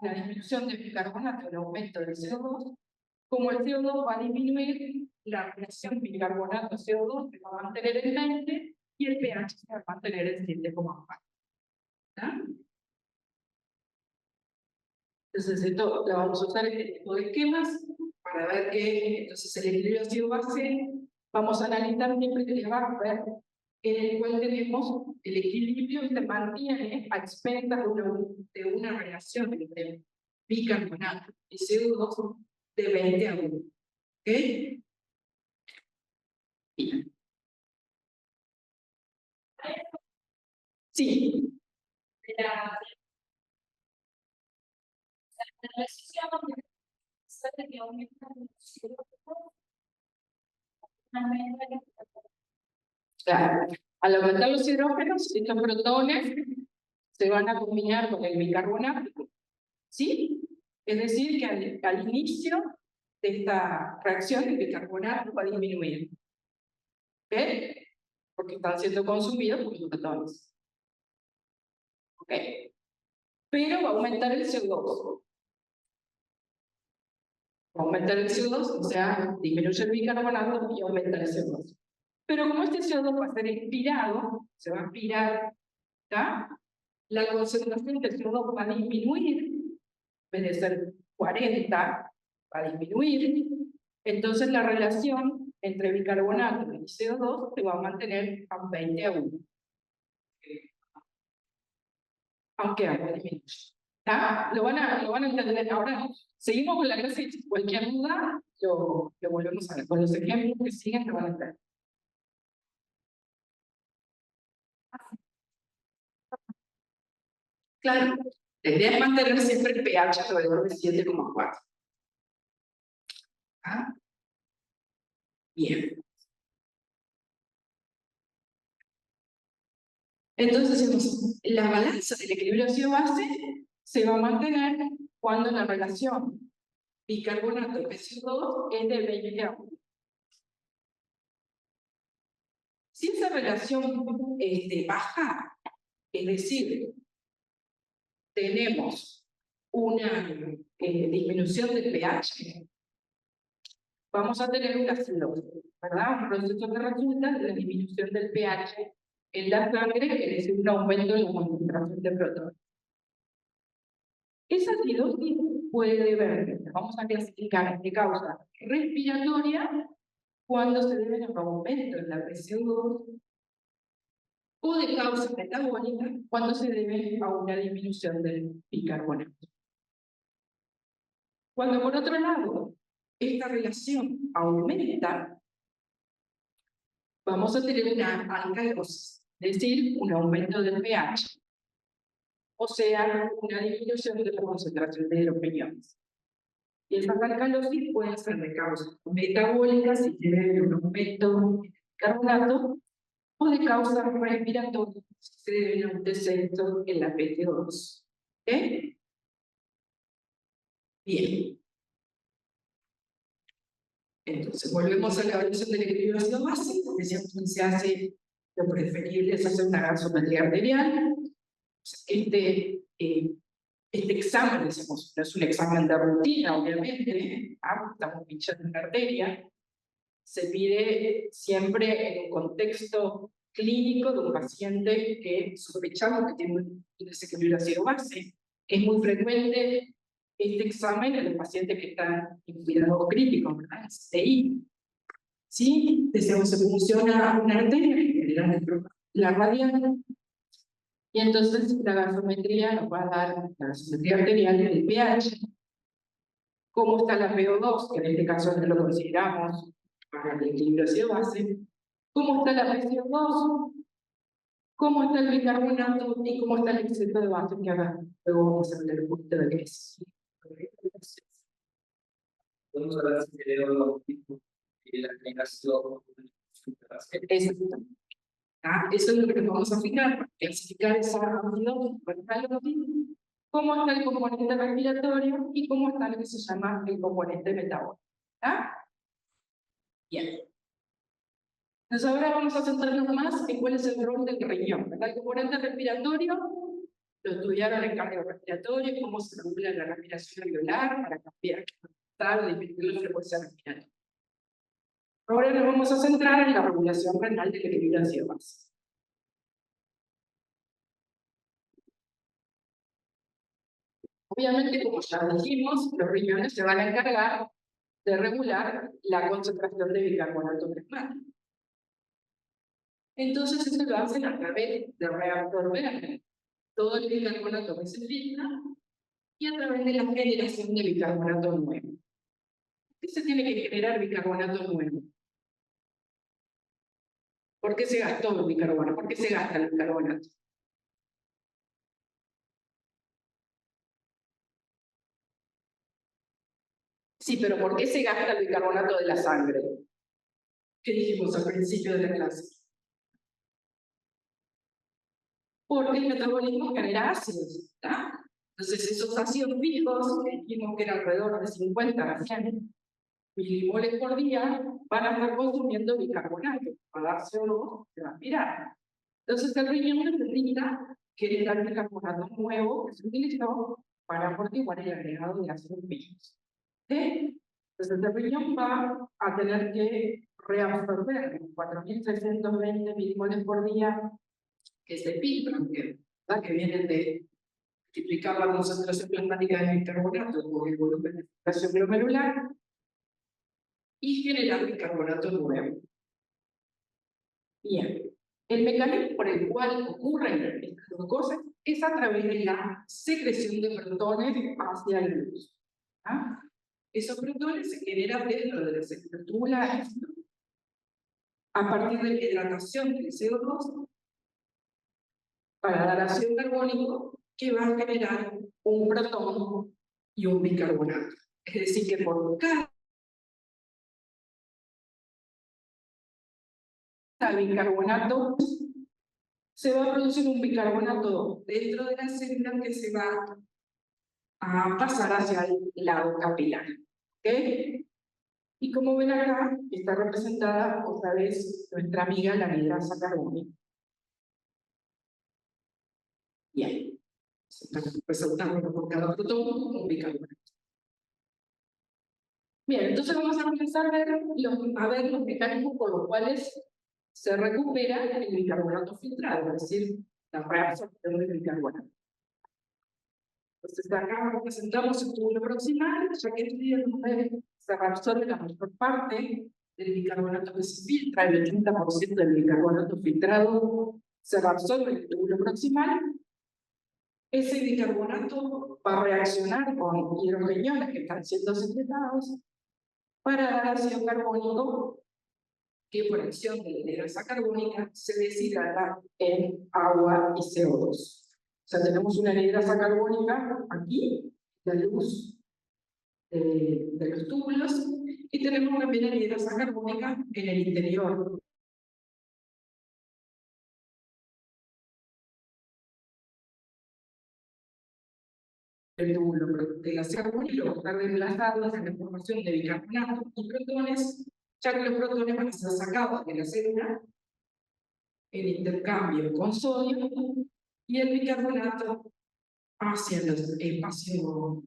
la disminución del bicarbonato, el aumento del CO2, como el CO2 va a disminuir, la relación bicarbonato-CO2 se va a mantener en 20 y el pH se va a mantener en 7,4. Entonces, esto lo vamos a usar este tipo de esquemas para ver que entonces el equilibrio ácido-base, vamos a analizar siempre que va a ver en el cual tenemos el equilibrio se mantiene a expensas de una relación entre bicarbonato y CO2 de 20 a 1. ¿Ok? Bien. Sí. Claro. Al aumentar los hidrógenos, estos protones se van a combinar con el bicarbonato, ¿sí? Es decir, que al inicio de esta reacción el bicarbonato va a disminuir. ¿Ok? Porque están siendo consumidos por los protones. ¿Ok? Pero va a aumentar el CO2. Va a aumentar el CO2, o sea, disminuye el bicarbonato y aumenta el CO2. Pero como este CO2 va a ser expirado, se va a expirar, ¿está? La concentración del CO2 va a disminuir, en vez de ser 40, va a disminuir. Entonces la relación entre bicarbonato y CO2 se va a mantener a 20 a 1. Aunque agua disminuye. ¿Está? Lo van a entender. Ahora seguimos con la clase. Cualquier duda, lo volvemos a ver. Con los ejemplos que siguen, lo van a entender. Claro, la idea es mantener siempre el pH alrededor de 7,4. ¿Ah? Bien. Entonces, la balanza del equilibrio ácido-base se va a mantener cuando la relación bicarbonato-CO2 es de 20 a 1. Si esa relación baja, es decir, tenemos una disminución del pH, vamos a tener una acidosis, ¿verdad? Un proceso que resulta de la disminución del pH en la sangre, es decir, un aumento en la concentración de protones. Esa acidosis puede deberse, vamos a clasificar de causa respiratoria, cuando se debe a un aumento en la PCO2, o de causa metabólica, cuando se debe a una disminución del bicarbonato. Cuando por otro lado, esta relación aumenta, vamos a tener una alcalosis, es decir, un aumento del pH, o sea, una disminución de la concentración de hidrogeniones. Y esas alcalosis pueden ser de causa metabólica, si se debe a un aumento de carbonato, o de causa respiratoria, si se debe a un descenso en la PCO2. ¿Ok? Bien. Entonces, volvemos a la evaluación del equilibrio ácido-base, porque siempre se hace, lo preferible es hacer una gasometría arterial. Este examen, decimos, no es un examen de rutina, obviamente, estamos pinchando una arteria, se pide siempre en un contexto clínico de un paciente que sospechamos que tiene un desequilibrio ácido-base. Es muy frecuente este examen en los pacientes que están en cuidados críticos, ¿verdad? CI. ¿Sí? Se funciona una arteria, la radial, y entonces la gasometría nos va a dar la gasometría arterial del pH, cómo está la PO2, que en este caso no lo consideramos para el equilibrio ácido-base, cómo está la PCO2, cómo está el bicarbonato y cómo está el exceso de base, que ahora luego vamos a hablar un poquito de qué es. Podemos hablar si queremos la negación. Eso es lo que vamos a fijar, clasificar esa acidosis, cómo está el componente respiratorio y cómo está lo que se llama el componente metabólico. Bien. Entonces ahora vamos a centrarnos más en cuál es el rol del riñón. El componente respiratorio lo estudiaron en cardiorrespiratorio, cómo se regula la respiración alveolar para cambiar, disminuir la frecuencia respiratoria. Ahora nos vamos a centrar en la regulación renal del equilibrio ácido-base. Obviamente, como ya dijimos, los riñones se van a encargar de regular la concentración de bicarbonato plasmático. Entonces, eso lo hacen a través de reabsorber todo el bicarbonato que se filtra y a través de la generación de bicarbonato nuevo. ¿Qué se tiene que generar bicarbonato nuevo? ¿Por qué se gastó el bicarbonato? ¿Por qué se gasta el bicarbonato? Sí, pero ¿por qué se gasta el bicarbonato de la sangre? ¿Qué dijimos al principio de la clase? Porque el metabolismo genera ácidos, ¿está? Entonces, esos ácidos fijos, que dijimos que eran alrededor de 50 a 100 milimoles por día, van a estar consumiendo bicarbonato, para dar CO2, se va a aspirar. Entonces, el riñón necesita generar bicarbonato nuevo que se utilizó para amortiguar el agregado de ácidos fijos. ¿Sí? Entonces, el riñón va a tener que reabsorber 4.320 milimoles por día que se filtran, que vienen de multiplicar la concentración plasmática de bicarbonato por el volumen de filtración glomerular y generar bicarbonato nuevo. Bien, el mecanismo por el cual ocurren estas dos cosas es a través de la secreción de protones hacia la luz. ¿Ah? Esos protones se generan dentro de las células tubulares a partir de la hidratación del CO2 para dar ácido carbónico que va a generar un protón y un bicarbonato. Es decir, que por cada bicarbonato se va a producir un bicarbonato dentro de la célula que se va a pasar hacia el lado capilar. ¿Okay? Y como ven acá, está representada otra vez nuestra amiga la anhidrasa carbónica. Bien. Resaltando por cada protón un bicarbonato. Bien, entonces vamos a empezar a ver los mecanismos por los cuales se recupera el bicarbonato filtrado, es decir, la reabsorción del bicarbonato. Entonces acá representamos el túbulo proximal, ya que es donde se reabsorbe la mayor parte del bicarbonato que se filtra, el 80% del bicarbonato filtrado se reabsorbe en el túbulo proximal. Ese bicarbonato va a reaccionar con hidrogeniones que están siendo secretados para dar ácido carbónico que por acción de la hidrasa carbónica se deshidrata en agua y CO2. O sea, tenemos una hidrasa carbónica aquí, la luz de los túbulos, y tenemos también la hidrasa carbónica en el interior. El túbulo de la carbónica va a estar reemplazado en la formación de bicarbonato y protones, ya que los protones van a ser sacados de la célula en intercambio con sodio y el bicarbonato hacia el espacio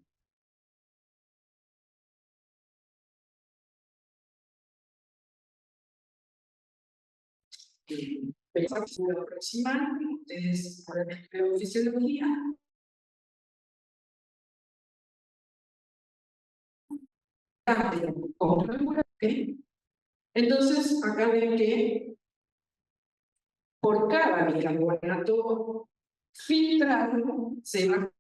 proximal. Ustedes ahora veo fisiología. ¿Okay? Entonces, acá ven que por cada bicarbonato filtrado se va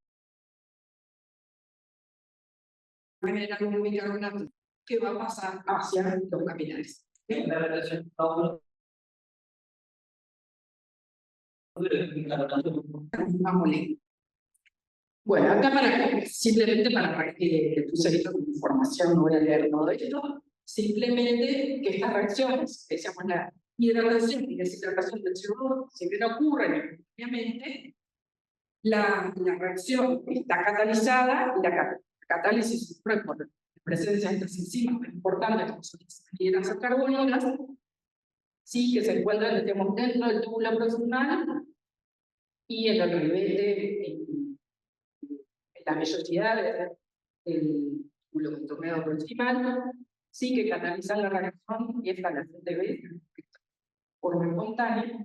a generar un bicarbonato que va a pasar hacia los capilares. ¿Okay? Bueno, acá simplemente para que puse esto como información, no voy a leer todo esto, simplemente que estas reacciones, que se llaman la hidratación y deshidratación del CO2, si bien ocurren obviamente, la reacción está catalizada y la catálisis ocurre por la presencia de estas enzimas importantes como son las hidrasas carbónicas, sí, que se encuentran dentro del túbulo proximal y en el ribete, en la vellosidad del túbulo proximal, sí que catalizan la reacción y esta la CTB por espontánea.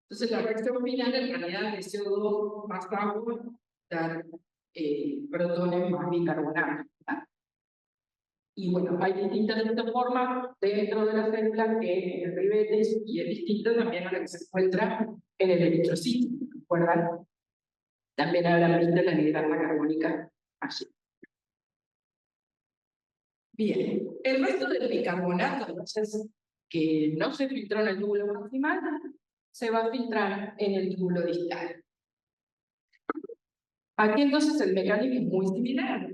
Entonces la reacción final en realidad es CO2 más agua, dar protones más bicarbonatos, ¿verdad? Y bueno, hay distintas formas dentro de la célula que el ribete y es distinto también a lo que se encuentra en el eritrocito, ¿recuerdan? También habrán visto la hidrata carbónica allí. Bien, el resto del bicarbonato, entonces, que no se filtró en el túbulo proximal, se va a filtrar en el túbulo distal. Aquí entonces el mecanismo es muy similar.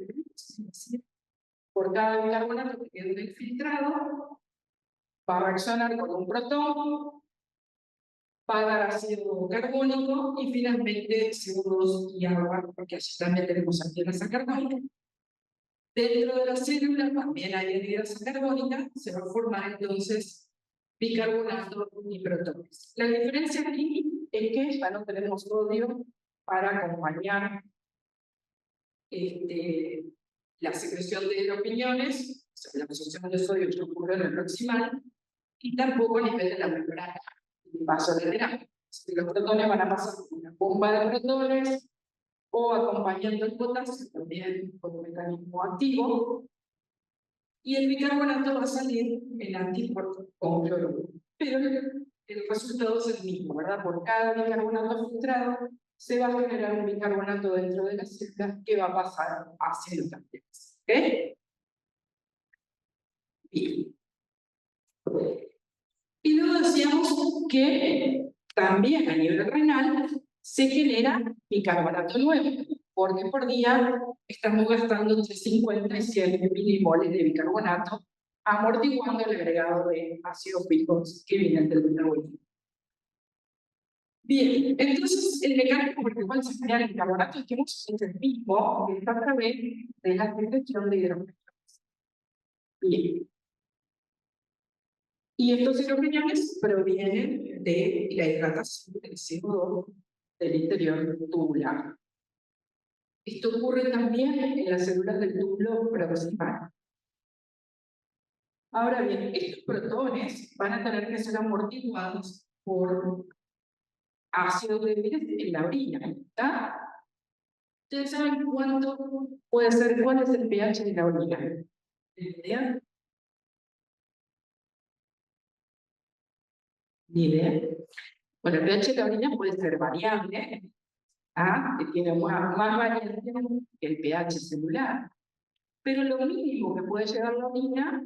Por cada bicarbonato que quede filtrado, va a reaccionar con un protón, va a dar ácido carbónico y finalmente CO2 y agua, porque allí también tenemos anhidrasa carbónica. Dentro de la célula también hay anhidrasa carbónica, se va a formar entonces bicarbonato y protones. La diferencia aquí es que ya no tenemos sodio para acompañar la secreción de los piñones, o sea, la absorción de sodio que ocurre en el proximal, y tampoco a nivel de la membrana vasolateral. Los protones van a pasar por una bomba de protones o acompañando el potasio también por un mecanismo activo, y el bicarbonato va a salir en antíporto con cloruro. Pero el resultado es el mismo, ¿verdad? Por cada bicarbonato filtrado se va a generar un bicarbonato dentro de la célula que va a pasar hacia los ambientes. ¿Ok? Bien. Y luego decíamos que también a nivel renal se genera bicarbonato nuevo, porque por día estamos gastando entre 50 y 100 milimoles de bicarbonato, amortiguando el agregado de ácidos fijos que vienen del metabolismo. Bien, entonces el mecanismo por el cual se genera el bicarbonato es el mismo, que está a través de la detección de hidrógeno. Bien. Y estos hidrogeniones provienen de la hidratación del CO2 del interior tubular. Esto ocurre también en las células del túbulo proximal. Ahora bien, estos protones van a tener que ser amortiguados por ácidos débiles en la orina. ¿Está? ¿Ustedes saben cuánto puede ser, cuál es el pH de la orina? ¿Tienen idea? Ni idea. Bueno, el pH de la orina puede ser variable, que tiene más variación que el pH celular. Pero lo mínimo que puede llegar la orina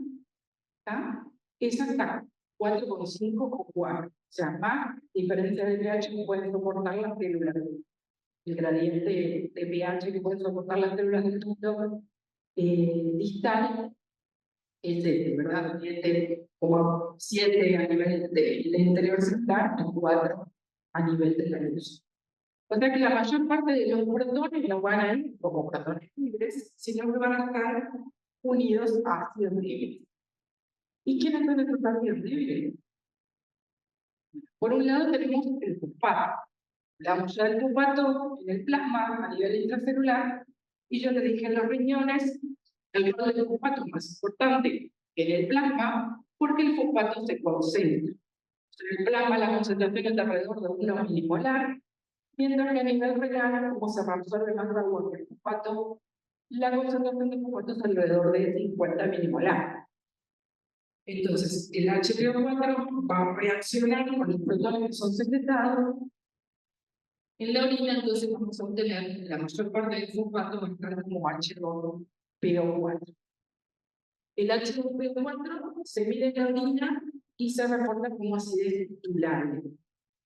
es hasta 4,5 o 4. O sea, más diferencia de pH que pueden soportar las células. El gradiente de pH que pueden soportar las células del ducto distal es ¿verdad? Como 7 a nivel del interior celular y 4 a nivel de la luz. O sea que la mayor parte de los protones no van a ir como protones libres, sino que van a estar unidos a ácidos libres. ¿Y quiénes son estos ácidos libres? Por un lado tenemos el fosfato. Hablamos ya del fosfato en el plasma a nivel intracelular, y yo le dije en los riñones, el rol del fosfato es más importante que en el plasma, porque el fosfato se concentra. En el plasma la concentración es de alrededor de 1 milimolar, mientras que a nivel renal, como se absorbe más agua que el fosfato, la concentración de fosfato es alrededor de 50 milimolar. Entonces, el HPO4 va a reaccionar con los protones que son secretados en la orina, entonces vamos a obtener la mayor parte del fosfato va a estar como H2PO4. El H2PO4 se mide en la orina y se reporta como acidez titulable.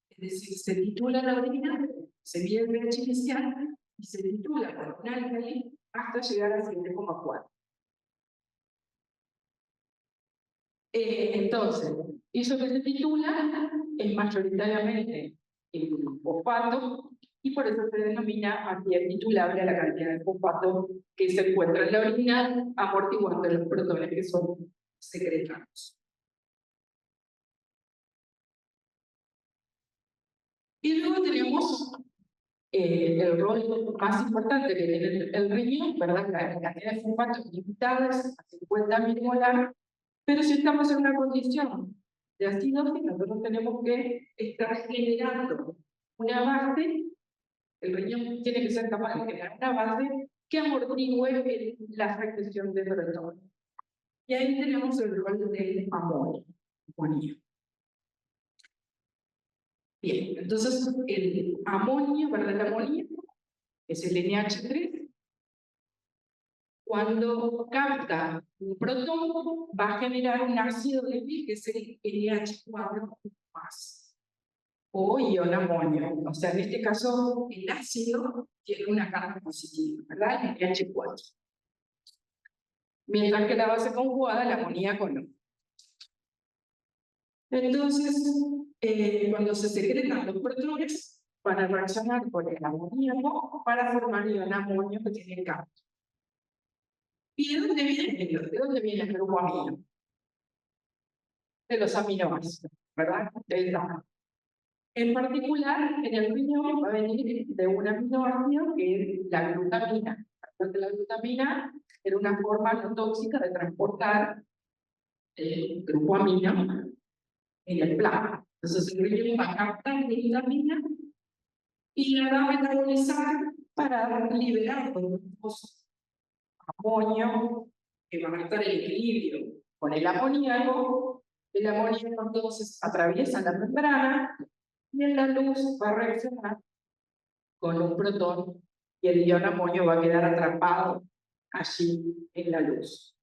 Es decir, se titula la orina, se mide el pH inicial y se titula con un álcali hasta llegar a 7,4. Entonces, eso que se titula es mayoritariamente el fosfato y por eso se denomina cantidad titulable a la cantidad de fosfato que se encuentra en la orina, amortiguando los protones que son secretados. Y luego tenemos el rol más importante que tiene el riñón, ¿verdad? La cantidad de fosfato limitadas a 50 milimolar, pero si estamos en una condición de acidosis, nosotros tenemos que estar generando una base El riñón tiene que ser capaz de generar una base que amortigüe la regresión de protón. Y ahí tenemos el rol del amonio. Bien, entonces el amonio, ¿verdad? El amoníaco es el NH3. Cuando capta un protón, va a generar un ácido débil que es el NH4+, o ion amonio. O sea, en este caso, el ácido tiene una carga positiva, ¿verdad? El NH4. Mientras que la base conjugada, el amoníaco no. Entonces, cuando se secretan los protones, van a reaccionar con el amoníaco para formar ion amonio que tiene carga. ¿Y de dónde viene el? ¿De dónde viene el grupo amino? De los aminoácidos, ¿verdad? En particular, en el riñón va a venir de un aminoácido que es la glutamina. La glutamina era una forma no tóxica de transportar el grupo amino en el plasma. Entonces el riñón va a captar la glutamina y la va a metabolizar para liberar los amonio que van a estar en equilibrio con el amoníaco. El amoníaco entonces atraviesa la membrana y en la luz va a reaccionar con un protón y el ion amonio va a quedar atrapado allí en la luz.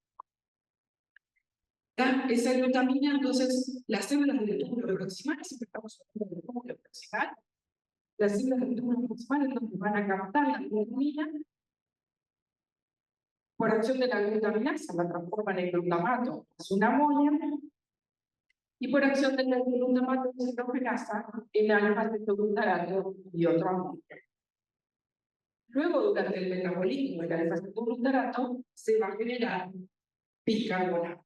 Esa glutamina, entonces, las células del túbulo proximal, siempre estamos hablando del túbulo proximal, las células del túbulo proximal entonces van a captar la glutamina, por acción de la glutaminasa la transforman en glutamato, es una amonio, y por acción de la glutamato hidrogenasa en alfa-cetoglutarato y otro amonio. Luego, durante el metabolismo del alfa-cetoglutarato, se va a generar bicarbonato.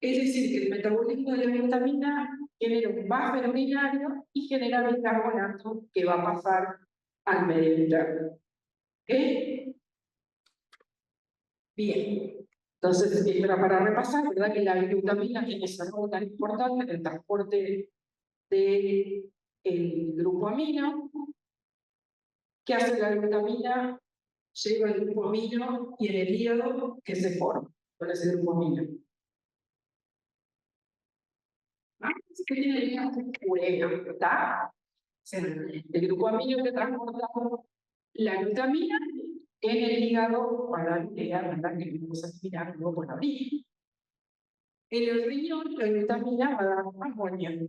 Es decir, que el metabolismo de la glutamina genera un buffer urinario y genera bicarbonato que va a pasar al medio interno. ¿Ok? Bien. Entonces, para repasar, ¿verdad? Que la glutamina tiene ese rol tan importante en el transporte del grupo amino. ¿Qué hace la glutamina? Lleva el grupo amino y en el hígado, ¿qué se forma con ese grupo amino? ¿Qué tiene el hígado? Urea, ¿está? El grupo amino que transporta la glutamina en el hígado para la urea, ¿verdad? Que vamos a aspirar luego por la orina. En el riñón, la glutamina va a dar amonio,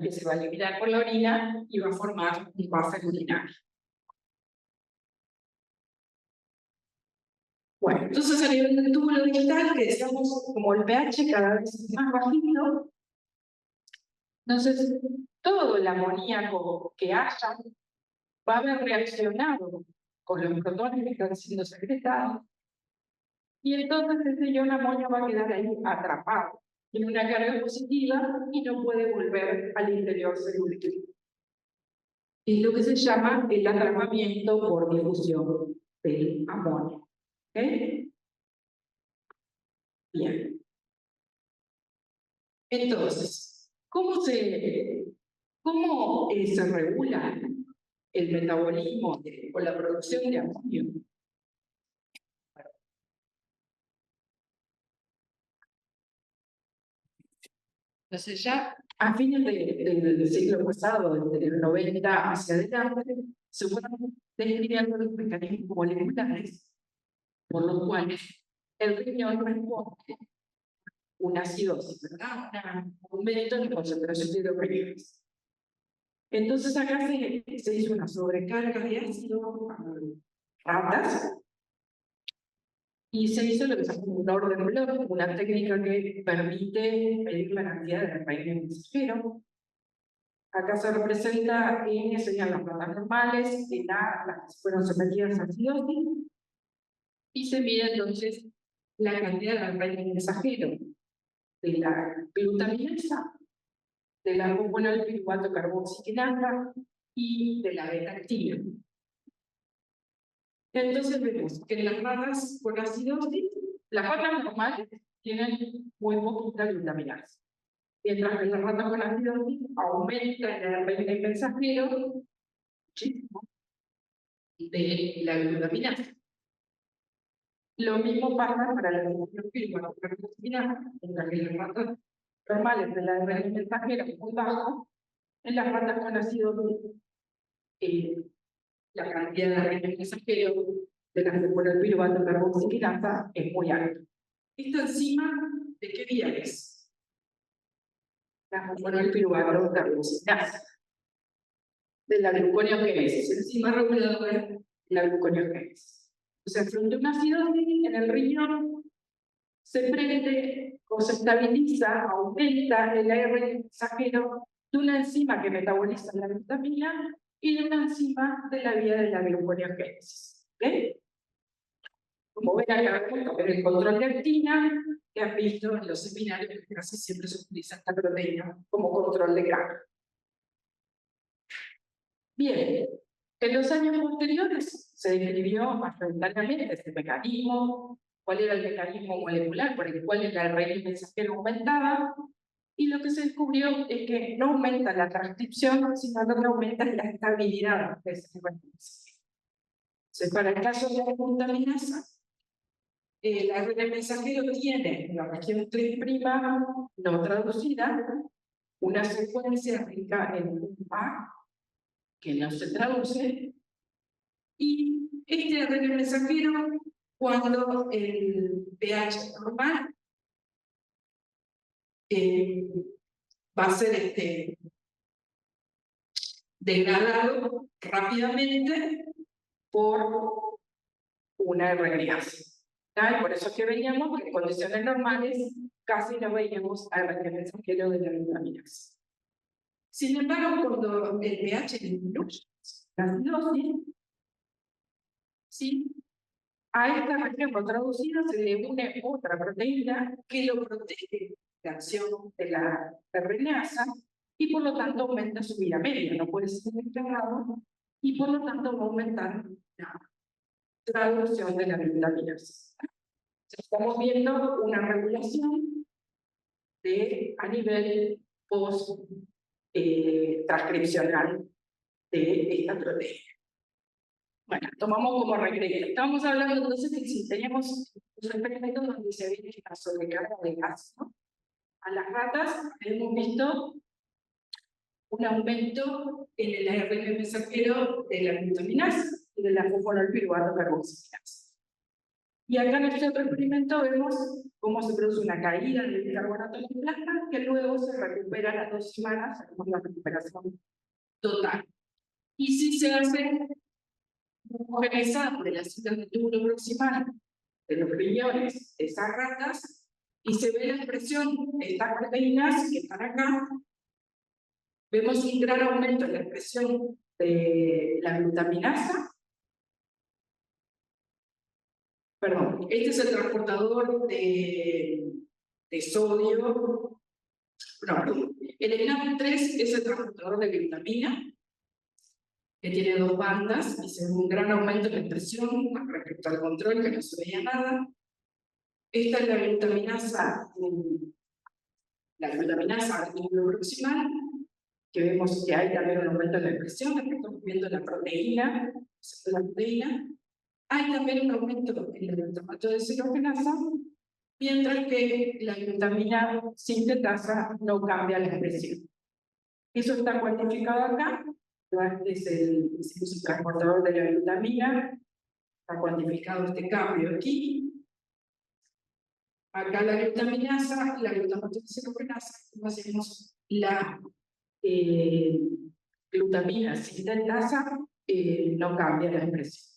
que se va a eliminar por la orina y va a formar un buffer urinario. Bueno, entonces a nivel del túbulo digital, que decíamos como el pH cada vez es más bajito, entonces todo el amoníaco que haya va a haber reaccionado con los protones que están siendo secretados, y entonces ese ion amonio va a quedar ahí atrapado, tiene una carga positiva y no puede volver al interior celular. Es lo que se llama el atrapamiento por difusión del amonio. ¿Okay? Bien. Entonces, ¿cómo se regula el metabolismo o la producción de amonio? Entonces ya a fines del siglo pasado, desde el 90 hacia adelante, se fueron describiendo los mecanismos moleculares por los cuales el riñón responde una acidosis, ¿verdad? Un aumento en la concentración de hidrogenasa. Entonces acá se hizo una sobrecarga de ácido a ratas y se hizo lo que se llama un orden blot, una técnica que permite medir la cantidad de ARN mensajero. Acá se representa en, serían las ratas normales, las que fueron sometidas a acidosis, y se mide entonces la cantidad de ARN mensajero de la glutaminasa, de la gluconal piruvato carboxigenasa y de la beta-actina. Entonces vemos que en las ratas con acidosis, las ratas normales tienen muy poquita glutaminasa, mientras que en las ratas con acidosis aumenta el ARN mensajero muchísimo de la glutamina. Lo mismo pasa para la función glutamina, en la que las ratas normales de la RNA mensajera es muy bajo, en las ratas con ácido la cantidad de ARN mensajero de la que por el piruvato carboxilasa es muy alta. ¿Esta enzima de qué vía es? Bueno, el piruvato carboxilasa. De la gluconeogénesis, enzima reguladora de la gluconeogénesis. O sea, frente a una acidosis en el riñón se prende o se estabiliza, aumenta el ARN mensajero de una enzima que metaboliza la glutamina y de una enzima de la vía de la gluconeogénesis. ¿Okay? Como ven acá, en el control de actina, que han visto en los seminarios que casi siempre se utiliza esta proteína como control de cambio. Bien, en los años posteriores se describió mayoritariamente este mecanismo, cuál era el mecanismo molecular por el cual el ARN mensajero aumentaba, y lo que se descubrió es que no aumenta la transcripción, sino lo que aumenta es la estabilidad de ese ARN mensajero. Entonces, para el caso de la glutaminasa, el ARN mensajero tiene en la región 3' no traducida una secuencia rica en un A que no se traduce, y este ARN mensajero, cuando el pH normal va a ser degradado rápidamente por una RNase. Por eso es que veíamos que en condiciones normales casi no veíamos ARN mensajero de la glutaminasa. Sin embargo, cuando el pH disminuye la acidosis, ¿sí? A esta región no traducida se le une otra proteína que lo protege de acción de la RNasa y por lo tanto aumenta su vida media, no puede ser integrado y por lo tanto va a aumentar la traducción de la glutaminasa. Estamos viendo una regulación a nivel post-transcripcional de esta proteína. Bueno, tomamos como regreso. Estamos hablando entonces que si teníamos un experimento donde se ve una sobrecarga de gas, ¿no? A las ratas hemos visto un aumento en el ARN mensajero de la glutaminasa y de la fosfolpiruvato carboxilasa. Y acá en este otro experimento vemos cómo se produce una caída del bicarbonato en plasma que luego se recupera a las 2 semanas, hacemos la recuperación total. Y si se hace homogeneizar por el ácido de túbulo proximal de los riñones de esas ratas y se ve la expresión de estas proteínas que están acá, vemos un gran aumento en la expresión de la glutaminasa. Perdón, este es el transportador de sodio. No, el ENAP3 es el transportador de glutamina, que tiene 2 bandas y se ve un gran aumento en la expresión respecto al control, que no se veía nada. Esta es la glutaminasa al túbulo proximal, que vemos que hay también un aumento en la expresión, estamos viendo la proteína, hay también un aumento en el glutamato de cerogenasa, mientras que la glutamina sintetasa no cambia la expresión. Eso está cuantificado acá. Este es el transportador de la glutamina, está cuantificado este cambio aquí. Acá la glutaminasa, la glutamatocerogenasa, como hacemos la glutamina sintetasa, no cambia la expresión.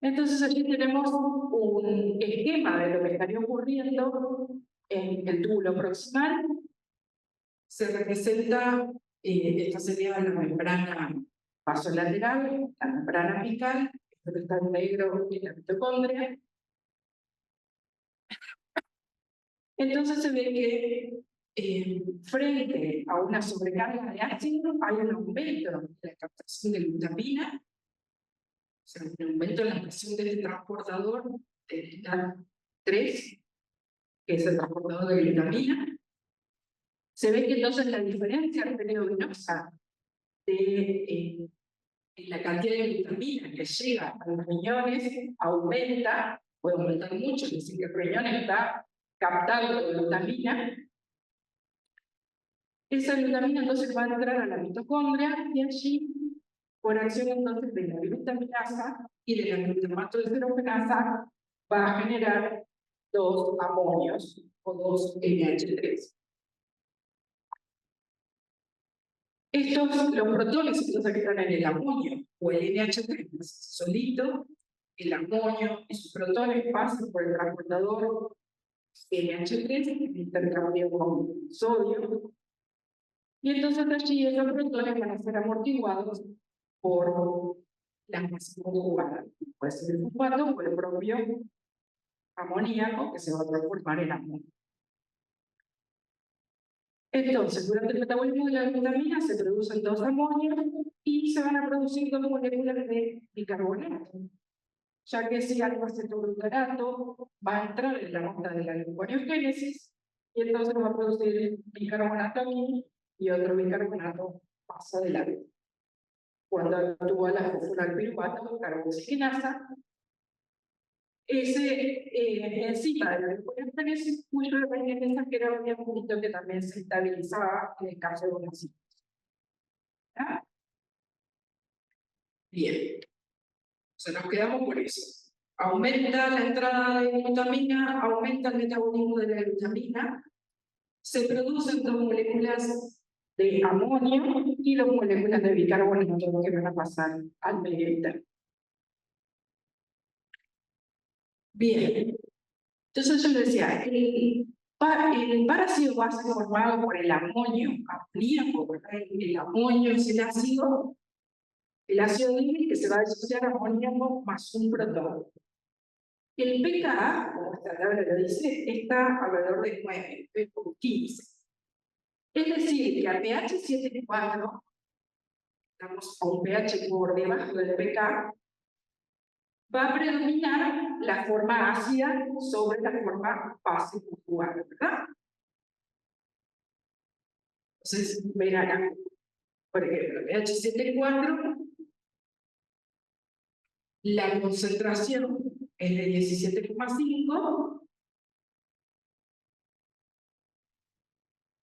Entonces aquí tenemos un esquema de lo que estaría ocurriendo en el túbulo proximal. Se representa, esta sería la membrana vasolateral, la membrana apical, esto está en negro en la mitocondria. Entonces se ve que frente a una sobrecarga de ácido hay un aumento de la captación de glutamina, o sea, un aumento en la presión del transportador de NAT3, que es el transportador de glutamina. Se ve que entonces la diferencia arteriovenosa de la cantidad de glutamina que llega a los riñones aumenta, puede aumentar mucho, es decir, que el riñón está captando glutamina. Esa glutamina entonces va a entrar a la mitocondria y allí, por acción entonces de la glutaminasa y de la glutamato descerogenasa, va a generar dos amonios o dos NH3. Los protones entonces que están en el amonio o el NH3 solito, el amonio y sus protones pasan por el transportador NH3, el intercambio con sodio, y entonces allí esos protones van a ser amortiguados por la masa conjugada. Puede ser el fosfato o el propio amoníaco que se va a transformar en amonio. Entonces, durante el metabolismo de la glutamina se producen dos amonios y se van a producir dos moléculas de bicarbonato, ya que ese alfa-cetoglutarato va a entrar en la ruta de la gluconeogénesis y entonces va a producir bicarbonato aquí y otro bicarbonato más adelante. Cuando actúa la fosforal-piruvato carboxigenasa, ese enzima de la gluconeogénesis, cuyo representa que era un punto que también se estabilizaba en el caso de una citosis. ¿Ah? Bien, o sea, nos quedamos por eso. Aumenta la entrada de glutamina, aumenta el metabolismo de la glutamina, se producen dos moléculas de amonio y dos moléculas de bicarbonato que van a pasar al medio interno. Bien, entonces yo le decía, el parásido va a ser formado por el amonio, el amonio es el ácido nítrico que se va a disociar a amoníaco más un protón. El pKa, como esta tabla lo dice, está alrededor de 9, 15. Es decir, que a pH 7,4, estamos a un pH por debajo del pK, va a predominar la forma ácida sobre la forma base conjugada, ¿verdad? Entonces, ven acá, por ejemplo, pH 7,4, la concentración es de 17,5,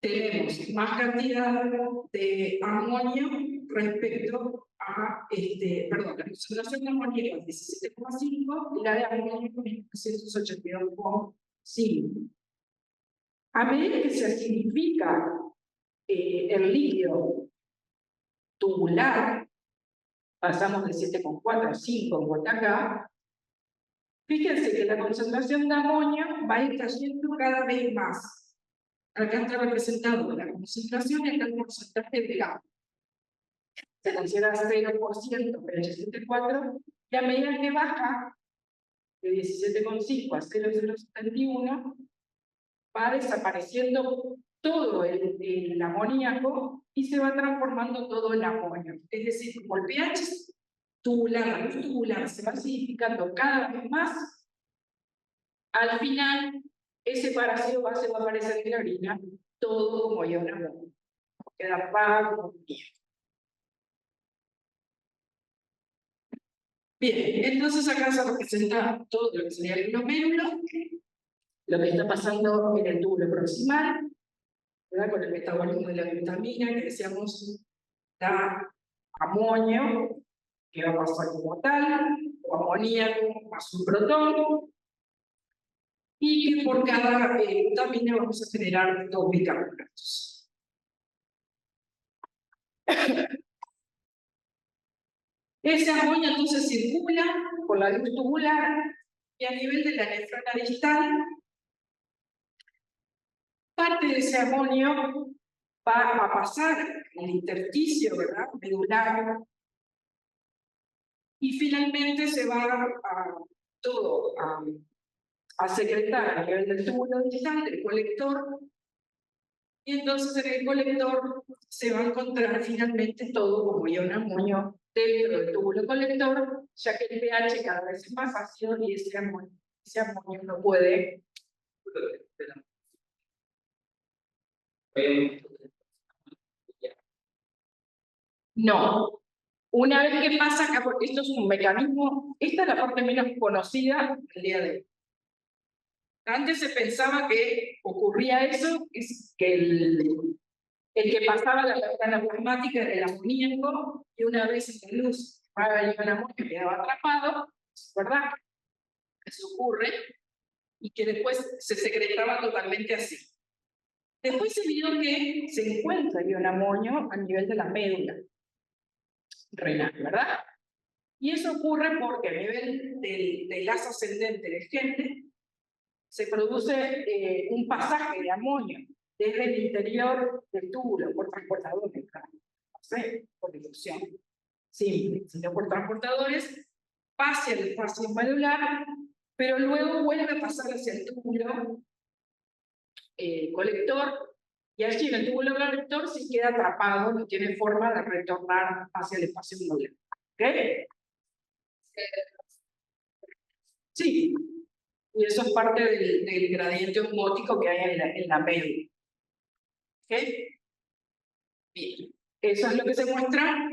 tenemos más cantidad de amonio respecto a, perdón, la concentración de amonio es 17,5 y la de amonio es 982,5. A medida que se acidifica el líquido tubular, pasamos de 7,4 a 5 en acá, fíjense que la concentración de amonio va a ir cayendo cada vez más. Acá está representado la concentración y el porcentaje de gas. Se considera 0% pH 7,4 y a medida que baja de 17,5 a 0,071 va desapareciendo todo el amoníaco y se va transformando todo el amonio. Es decir, como el pH tubular, la luz tubular se va acidificando cada vez más, al final ese parásido base va a aparecer en la orina, todo como ion amonio. Queda vago, bien. Bien, entonces acá se representa todo lo que sería el glomérulo, lo que está pasando en el túbulo proximal, ¿verdad? Con el metabolismo de la glutamina, que decíamos, da amonio, que va a pasar como tal, o amoníaco más un protón, y que por cada glutamina vamos a generar dos bicarbonatos. Ese amonio entonces circula por la luz tubular y a nivel de la nefrona distal, parte de ese amonio va a pasar en el intersticio, ¿verdad? Medular, y finalmente se va a secretar a nivel del túbulo distal, del colector, y entonces en el colector se va a encontrar finalmente todo como ion amonio dentro del túbulo colector, ya que el pH cada vez es más ácido y ese amonio no puede. No. Una vez que pasa acá, porque esto es un mecanismo, esta es la parte menos conocida del día de hoy. Antes se pensaba que ocurría eso, es que el que pasaba la membrana plasmática era el amoníaco, y una vez en la luz el amonio quedaba atrapado, ¿verdad? Eso ocurre, y que después se secretaba totalmente así. Después se vio que se encuentra el ion amonio a nivel de la médula renal, ¿verdad? Y eso ocurre porque a nivel del haz ascendente del gente se produce un pasaje de amonio desde el interior del túbulo por transportadores, no sé, por difusión simple, sino por transportadores, pasa al espacio medular, pero luego vuelve a pasar hacia el túbulo colector, y allí en el túbulo colector sí queda atrapado, no tiene forma de retornar hacia el espacio medular. ¿Ok? Sí, y eso es parte del gradiente osmótico que hay en la médula. ¿Ok? Bien, eso es lo que se muestra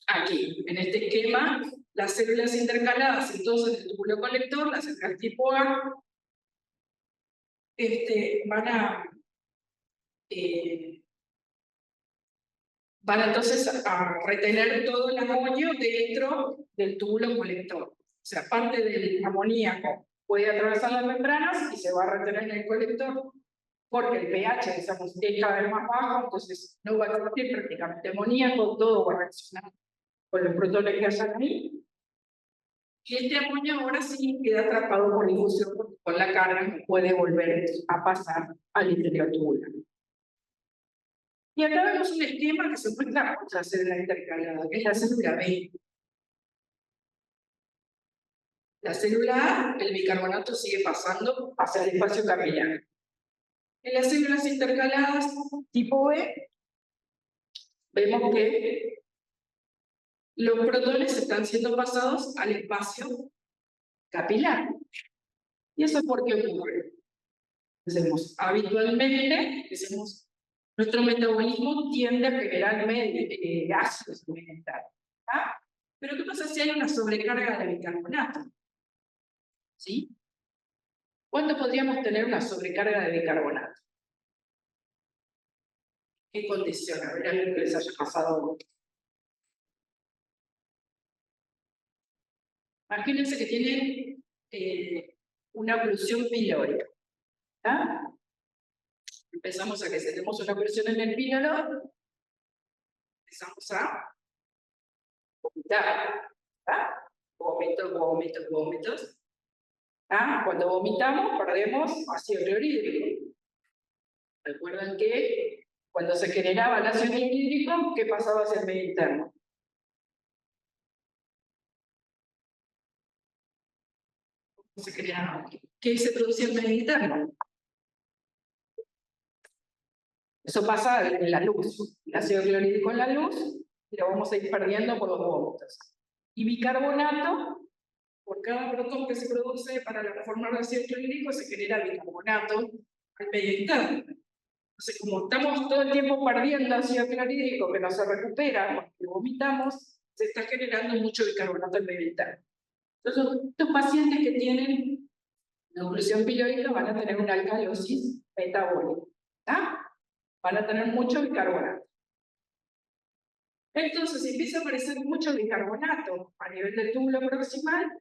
aquí, en este esquema. Las células intercaladas, entonces, del túbulo colector, las células tipo A, van entonces a retener todo el amonio dentro del túbulo colector. O sea, parte del amoníaco puede atravesar las membranas y se va a retener en el colector, porque el pH, digamos, es cada vez más bajo, entonces no va a existir prácticamente amoníaco, todo va a reaccionar con los protones que hayan ahí. Y este amonio ahora sí queda atrapado por difusión, porque con la carga no puede volver a pasar al interior tubular. Y acá vemos un esquema que se muestra otra célula intercalada, que es la célula B. La célula A, el bicarbonato sigue pasando hacia el espacio capilar. En las células intercaladas tipo B, vemos que los protones están siendo pasados al espacio capilar. ¿Y eso por qué ocurre? Decimos, habitualmente, nuestro metabolismo tiende a generar ácidos alimentarios. Pero ¿qué pasa si hay una sobrecarga de bicarbonato? ¿Sí? ¿Cuándo podríamos tener una sobrecarga de bicarbonato? ¿Qué condición? A ver, algo que les haya pasado. Imagínense que tienen una oclusión pilórica. Empezamos a que si tenemos una oclusión en el píloro, empezamos a vomitar. Vómitos. Cuando vomitamos, perdemos ácido clorhídrico. Recuerdan que cuando se generaba el ácido clorhídrico, ¿qué pasaba hacia el medio interno? ¿Qué se producía en el medio interno? Eso pasa en la luz. El ácido clorhídrico en la luz, y lo vamos a ir perdiendo por los vómitos. Y bicarbonato, por cada protón que se produce para formar el ácido clorhídrico, se genera bicarbonato al medio interno. Entonces, como estamos todo el tiempo perdiendo ácido clorhídrico que no se recupera cuando vomitamos, se está generando mucho bicarbonato al medio interno. Entonces, estos pacientes que tienen la oclusión pilórica van a tener una alcalosis metabólica. Van a tener mucho bicarbonato. Entonces, si empieza a aparecer mucho bicarbonato a nivel del túbulo proximal,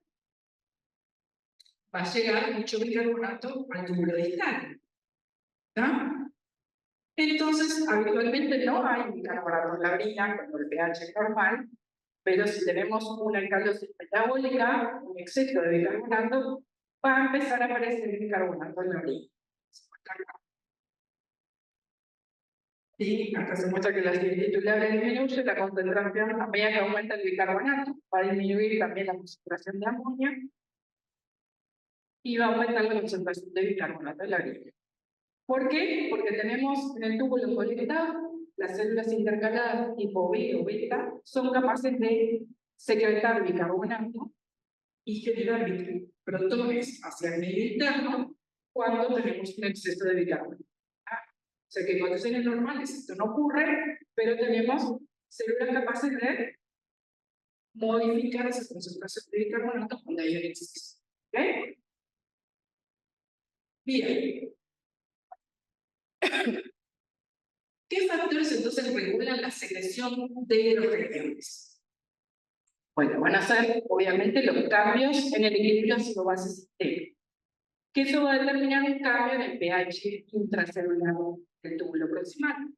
va a llegar mucho bicarbonato al túbulo distal. Entonces, habitualmente no hay bicarbonato en la orina cuando el pH es normal, pero si tenemos una alcalosis metabólica, un exceso de bicarbonato, va a empezar a aparecer bicarbonato en la orina. Y acá se muestra que la acidez titular disminuye, la concentración, a medida que aumenta el bicarbonato, va a disminuir también la concentración de amonio y va a aumentar la concentración de bicarbonato en la orina. ¿Por qué? Porque tenemos en el túbulo colectado las células intercaladas tipo B o beta son capaces de secretar bicarbonato y generar protones hacia el medio interno cuando tenemos un exceso de bicarbonato. O sea que en condiciones normales esto no ocurre, pero tenemos células capaces de modificar esa concentración de bicarbonato cuando hay un exceso. ¿Ok? Bien. ¿Qué factores entonces regulan la secreción de hidrogeniones? Bueno, van a ser obviamente los cambios en el equilibrio ácido-base sistémico, que eso va a determinar un cambio en el pH intracelular del túbulo proximal.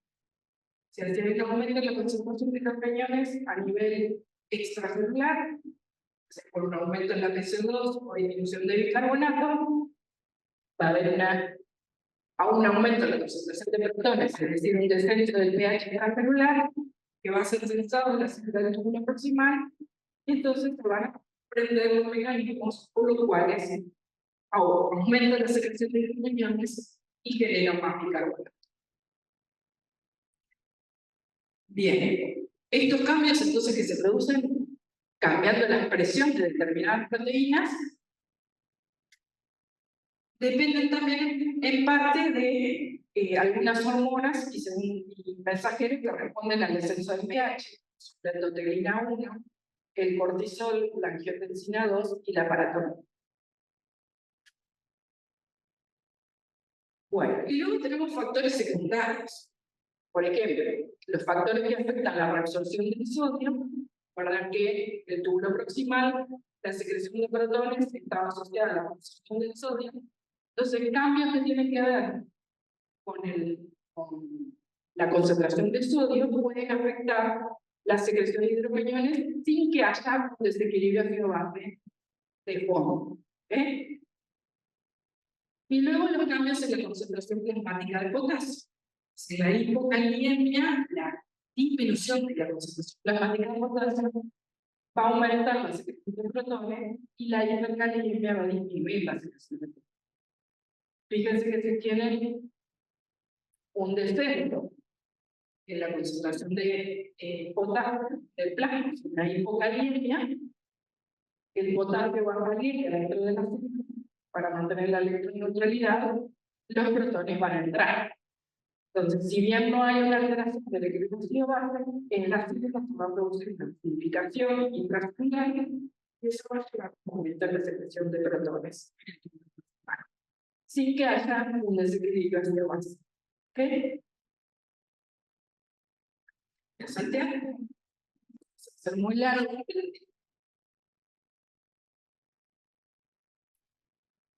Si hay un aumento en la concentración de hidrogeniones a nivel extracelular, por un aumento en la PCO2 o disminución de bicarbonato, va a haber un aumento en la concentración de protones, es decir, un descenso del pH intracelular, que va a ser sensado en la célula del túbulo proximal, y entonces se van a prender los mecanismos por los cuales aumenta la secreción de hidrogeniones y genera más bicarbonato. Bien, estos cambios entonces que se producen cambiando la expresión de determinadas proteínas dependen también en parte de algunas hormonas y mensajeros que responden al descenso del pH, la endotelina 1, el cortisol, la angiotensina 2 y la paratonina. Bueno, y luego tenemos factores secundarios. Por ejemplo, los factores que afectan la reabsorción del sodio, recuerdan que el túbulo proximal, la secreción de protones estaba asociada a la reabsorción del sodio. Entonces, cambios que tienen que ver con la concentración de sodio pueden afectar la secreción de hidrogeniones sin que haya un desequilibrio ácido-base de fondo. ¿Okay? Y luego los cambios en la concentración plasmática de potasio. Si la hipocaliemia, la disminución de la concentración plasmática de potasio, va a aumentar la secreción de protones y la hipercaliemia va a disminuir la secreción de protones. Fíjense que si tienen un descenso en la concentración de potasio del plasma, una hipocaliemia, el potasio va a salir dentro de la célula para mantener la electroneutralidad, los protones van a entrar. Entonces, si bien no hay una alteración del equilibrio ácido-base, en las células se va a producir una acidificación intracelular y eso va a llevar a un aumento en la secreción de protones, sin que haya un desequilibrio ácido-base. ¿Ok? Santiago, es muy largo.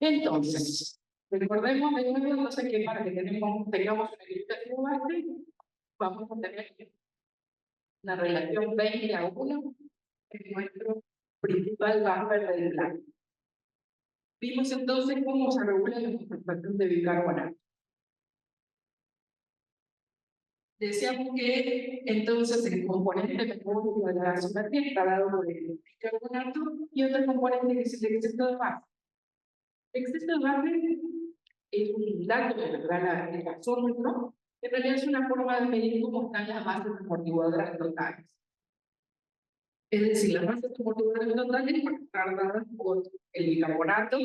Entonces, recordemos de nuevo entonces que para que tengamos un equilibrio ácido-base, vamos a tener la relación 20:1 es nuestro principal buffer del plan. Vimos entonces cómo se regula la concentración de bicarbonato. Decíamos que entonces el componente metabólico de la azúcar está dado por el bicarbonato y otro componente que es el exceso de base. El exceso de base es un dato que nos da el gasómetro, que en realidad es una forma de medir cómo están las bases amortiguadoras totales. Es decir, las bases amortiguadoras totales van a estar dadas por el bicarbonato,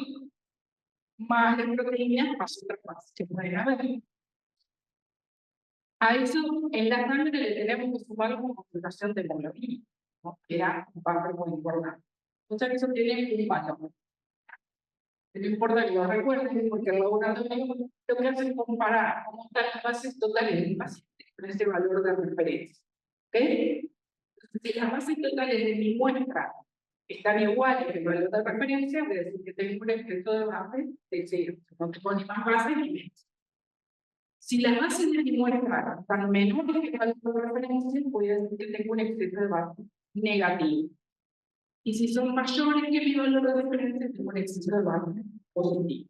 más las proteínas, más otras bases que pueden haber. A eso, en la sangre le tenemos que sumar una concentración de hemoglobina, ¿no? Que era un factor muy importante. Entonces, eso tiene un valor. No importa que lo recuerden, porque el laboratorio lo que hace es comparar cómo están las bases totales del paciente con ese valor de referencia. ¿Ok? Si las bases totales de mi muestra están iguales que el valor de referencia, voy a decir que tengo un exceso de base de 0. No tengo ni más bases ni menos. Si las bases de mi muestra están menores que el valor de referencia, voy a decir que tengo un exceso de base negativo. Y si son mayores que mi valor de referencia, tengo un exceso de base positivo.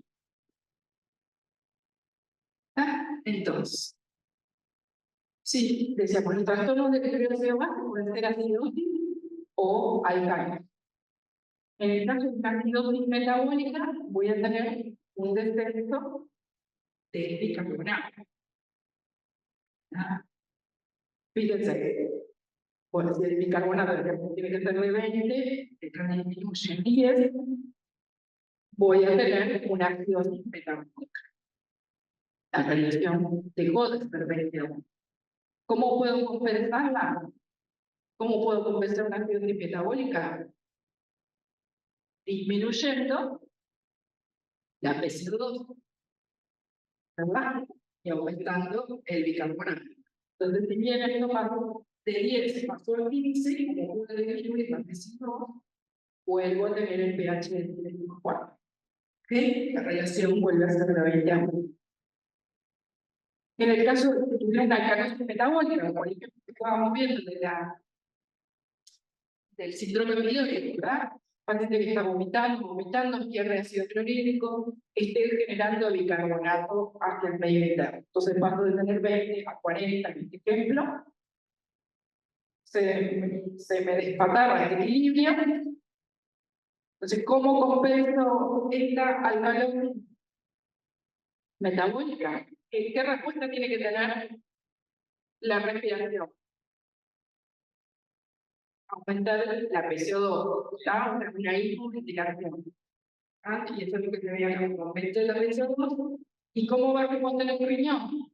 Entonces, sí, decíamos, los trastornos de equilibrio ácido-base pueden ser acidosis o alcalino. En el caso de acidosis metabólica, voy a tener un descenso de bicarbonato. Fíjense, bueno, si el bicarbonato tiene que ser de 20, el disminuye en 10, voy a tener una acidosis metabólica. La relación dejó de ser 20 a 1. ¿Cómo puedo compensarla? ¿Cómo puedo compensar una acidosis metabólica? Disminuyendo la PCO2, ¿verdad? Y aumentando el bicarbonato. Entonces, si bien esto pasó de 10 pasó a 15, como pude disminuir la PCO2, vuelvo a tener el pH de 3,4. ¿Okay? La relación vuelve a ser de 20 años. En el caso de que tuviera una alcalosis metabólica, por ejemplo, que estábamos viendo del síndrome metabólico, ¿verdad? Paciente que está vomitando, pierde ácido clorhídrico, esté generando bicarbonato hacia el medio interno. Entonces, paso de tener 20 a 40, en este ejemplo, se me despatarra este equilibrio. Entonces, ¿cómo compenso esta alcalosis metabólica? ¿Qué respuesta tiene que tener la respiración? Aumentar la PCO2, ¿ya? Una hipoventilación. ¿Ah? Y eso es lo que se veía acá, aumento de la PCO2. ¿Y cómo va a responder el riñón?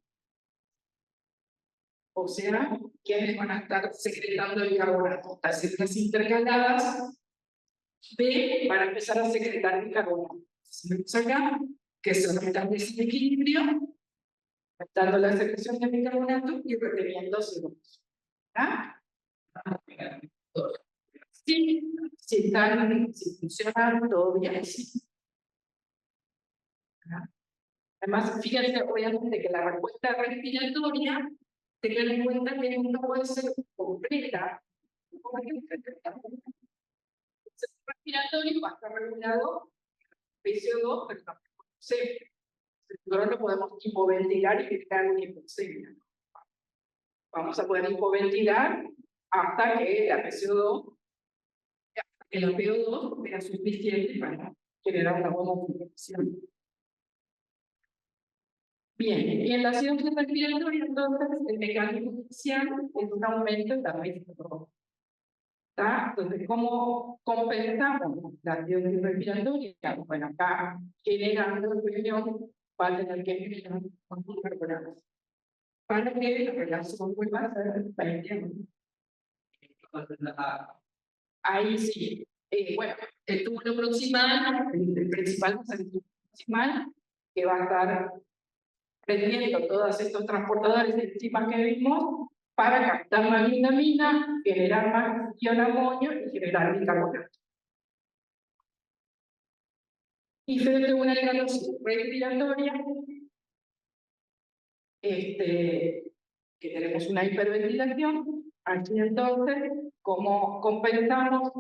O sea, ¿quiénes van a estar secretando el carbonato? Las células intercaladas B van a empezar a secretar el carbonato. Vemos acá que se restablece ese equilibrio, aumentando la secreción de bicarbonato y reteniendo CO2. ¿Ah? Sí, si funciona todo bien, sí. Además, fíjense, obviamente, que la respuesta respiratoria, tengan en cuenta que nunca puede ser completa. El respiratorio va a estar regulado PCO2, pero tampoco C. Nosotros no podemos hipoventilar y crear una hipoxemia. Vamos a poder hipoventilar hasta que la PCO2, que la PO2 sea suficiente para generar una buena oxigenación. Bien, y en la acidosis respiratoria, entonces, el mecanismo inicial es un aumento en la PCO2. Entonces, ¿cómo compensamos la acidosis respiratoria? Bueno, acá, generando el riñón, va a tener que generar bicarbonato para que la relación vuelva a ser 20. Ahí sí. Bueno, el túbulo proximal, el principal es el túbulo proximal, que va a estar prendiendo todos estos transportadores de enzimas que vimos para captar más glindamina, generar más ion amonio y generar bicarbonato. Y frente a una alcalosis respiratoria, que tenemos una hiperventilación, aquí entonces, ¿cómo compensamos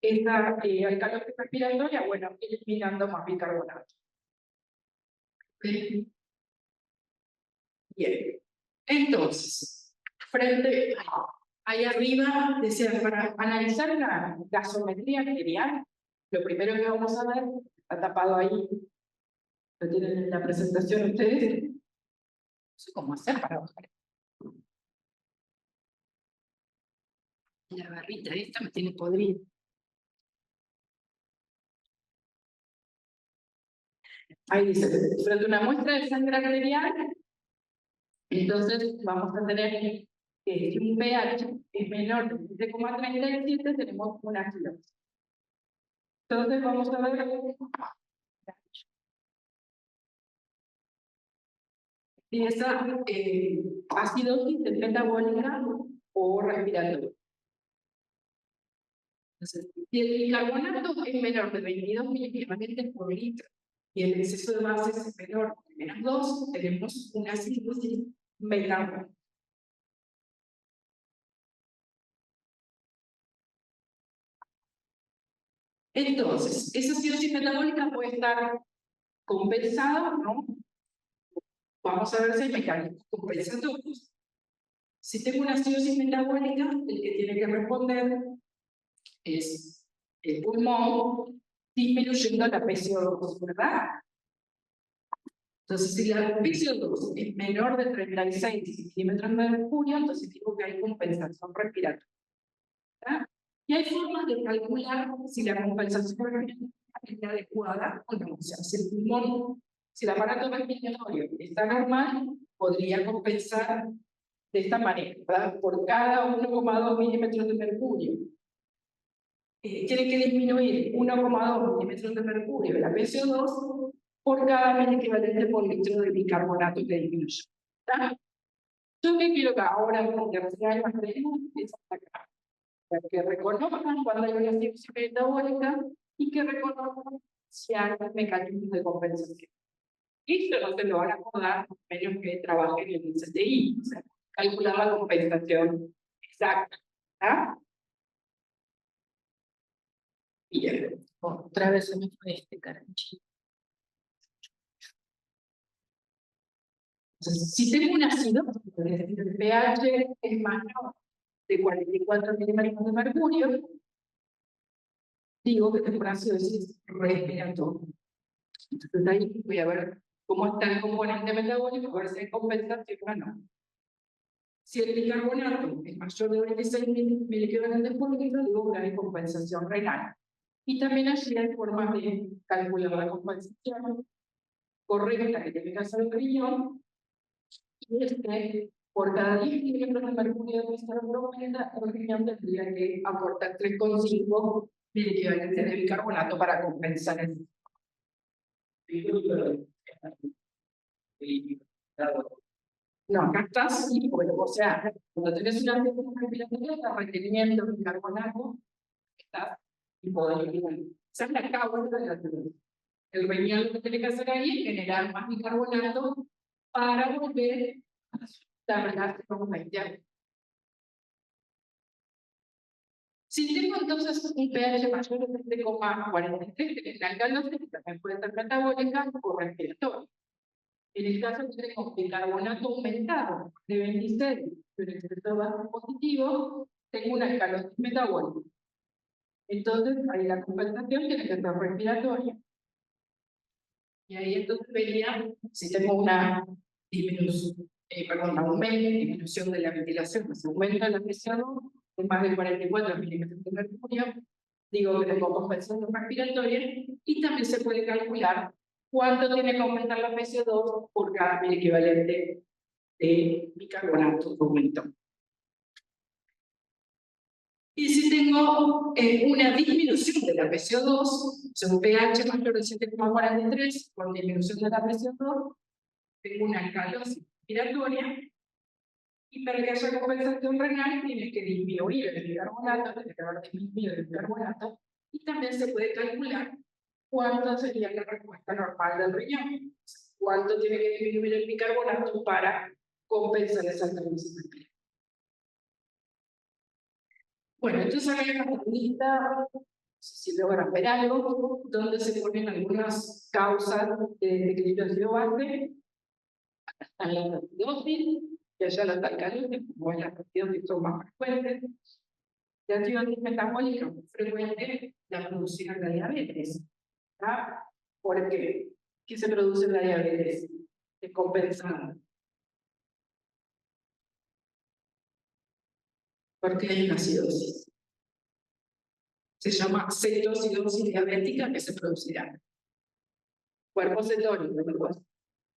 esta alcalosis respiratoria? Bueno, eliminando más bicarbonato. Bien. Entonces, frente ahí arriba, decía, para analizar la gasometría arterial, lo primero que vamos a ver, está tapado ahí, lo tienen en la presentación ustedes, no sé cómo hacer para bajar. La barrita esta me tiene podrido. Ahí dice, frente a una muestra de sangre arterial, entonces vamos a tener que si un pH es menor de 7,37, tenemos una acidosis. Entonces vamos a ver si esa acidosis es metabólica o respiratoria. Entonces, si el bicarbonato es menor de 22 miligramos por litro y el exceso de bases es menor de -2, tenemos una acidosis metabólica. Entonces, esa acidosis metabólica puede estar compensada, ¿no? Vamos a ver si hay mecanismos compensatorios. Si tengo una acidosis metabólica, el que tiene que responder es el pulmón disminuyendo la PCO2, ¿verdad? Entonces, si la PCO2 es menor de 36 milímetros de mercurio, entonces digo que hay compensación respiratoria. ¿Verdad? Y hay formas de calcular si la compensación respiratoria es adecuada o no. O sea, si el pulmón, si el aparato respiratorio está normal, podría compensar de esta manera, ¿verdad? Por cada 1,2 milímetros de mercurio. Tiene que disminuir 1,2 milímetros de mercurio la PCO2 por cada mil equivalente por litro de bicarbonato que disminuye. ¿Está? Yo que quiero que ahora en la tercera es hasta acá. Para que reconozcan cuando hay una cirugía metabólica y que reconozcan si hay mecanismos de compensación. Esto no se lo van a acordar a menos que trabajen en el CTI, o sea, calcular la compensación exacta. ¿Ah? Bien. Otra vez se me fue este caranchito. Entonces, si tengo un ácido, el pH es mayor de 44 milímetros de mercurio, digo que tengo un acidosis respiratoria. Entonces ahí voy a ver cómo está el componente metabólico, a ver si hay compensación o no. Si el bicarbonato es mayor de 26 miliequivalentes por litro, digo que hay compensación renal. Y también allí hay formas de calcular la compensación correcta que tiene que hacer el riñón. Y por cada 10 milímetros de mercurio de nuestra bromeda, el riñón tendría que aportar 3,5 miliequivalentes de bicarbonato para compensar el. No, acá está así, o sea, cuando tenés una fiesta respiratoria, está reteniendo el bicarbonato, está hipodinamia. Esa es la causa de la tubería. El riñón lo que tiene que hacer ahí es generar más bicarbonato para volver a stabilizarse con 20 años. Si tengo entonces un pH mayor de 7,43, que es la alcalosis, que también puede ser metabólica o respiratoria. En el caso que tenemos bicarbonato aumentado de 26, pero el efecto bajo positivo, tengo una alcalosis metabólica. Entonces, ahí la compensación tiene que ser respiratoria. Y ahí entonces vería si tengo una disminución, disminución de la ventilación, pues aumento de la presión de más de 44 milímetros de mercurio, digo que tengo compensación respiratoria, y también se puede calcular cuánto tiene que aumentar la PCO2 por cada mil equivalente de bicarbonato de aumento. Y si tengo una disminución de la PCO2, o sea, un pH mayor de 7,43 con disminución de la PCO2, tengo una alcalosis respiratoria, y para que haya compensación renal tiene que disminuir el bicarbonato, tiene que haber disminuido el bicarbonato, y también se puede calcular cuánto sería la respuesta normal del riñón, cuánto tiene que disminuir el bicarbonato para compensar esa alcalosis respiratoria. Bueno, entonces acá hay una lista, no sé si logran ver algo, donde se ponen algunas causas de desequilibrio ácido-base. Acá están las acidosis, y allá las alcalosis, como las acidosis son más frecuentes. La acidosis metabólica es muy frecuente, la producir en la diabetes. ¿Ah? ¿Por qué? ¿Qué se produce en la diabetes? Descompensada. Porque hay una acidosis. Se llama cetoacidosis diabética que se producirá. Cuerpo cetónico,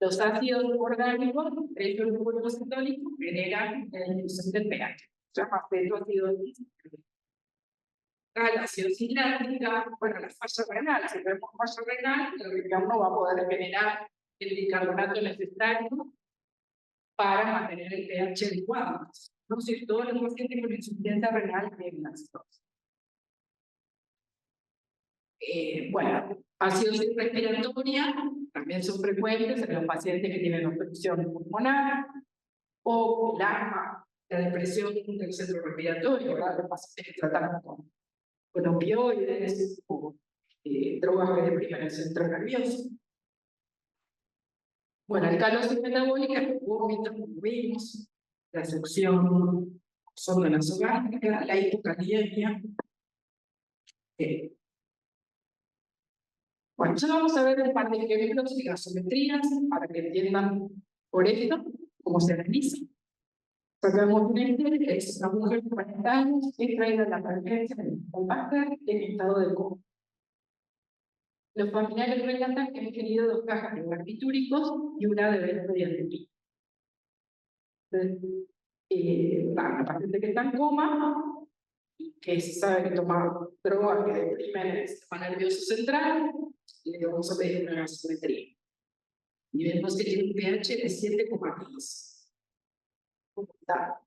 los ácidos orgánicos, ellos el cuerpo cetónico, generan la disminución del pH. Se llama cetoacidosis. La acidosis láctica, bueno, la falla renal, si tenemos falla renal, el riñón no va a poder generar el bicarbonato necesario para mantener el pH adecuado. Entonces, todos los pacientes con insuficiencia renal tienen acidosis. Bueno, acidosis respiratoria también son frecuentes en los pacientes que tienen obstrucción pulmonar o la depresión del centro respiratorio, ¿verdad? Los pacientes que tratamos con opioides o drogas que deprimen el centro nervioso. Bueno, alcalosis metabólica, vómitos, como vimos, la succión sonda nasogástrica, la hipocalidemia. Bueno, ya vamos a ver un par de ejemplos de gasometrías para que entiendan por esto cómo se realiza. Sacamos un ejemplo, es una mujer de 40 años, es traída a la emergencia del Pasteur en estado de coma. Los familiares relatan que han ingerido 2 cajas de barbitúricos y una de benzodiazepina. la paciente que está en coma, que se sabe que toma droga que deprimen el sistema nervioso central, le vamos a pedir una gasometría. Y vemos que tiene un pH de 7,10. ¿Cómo está?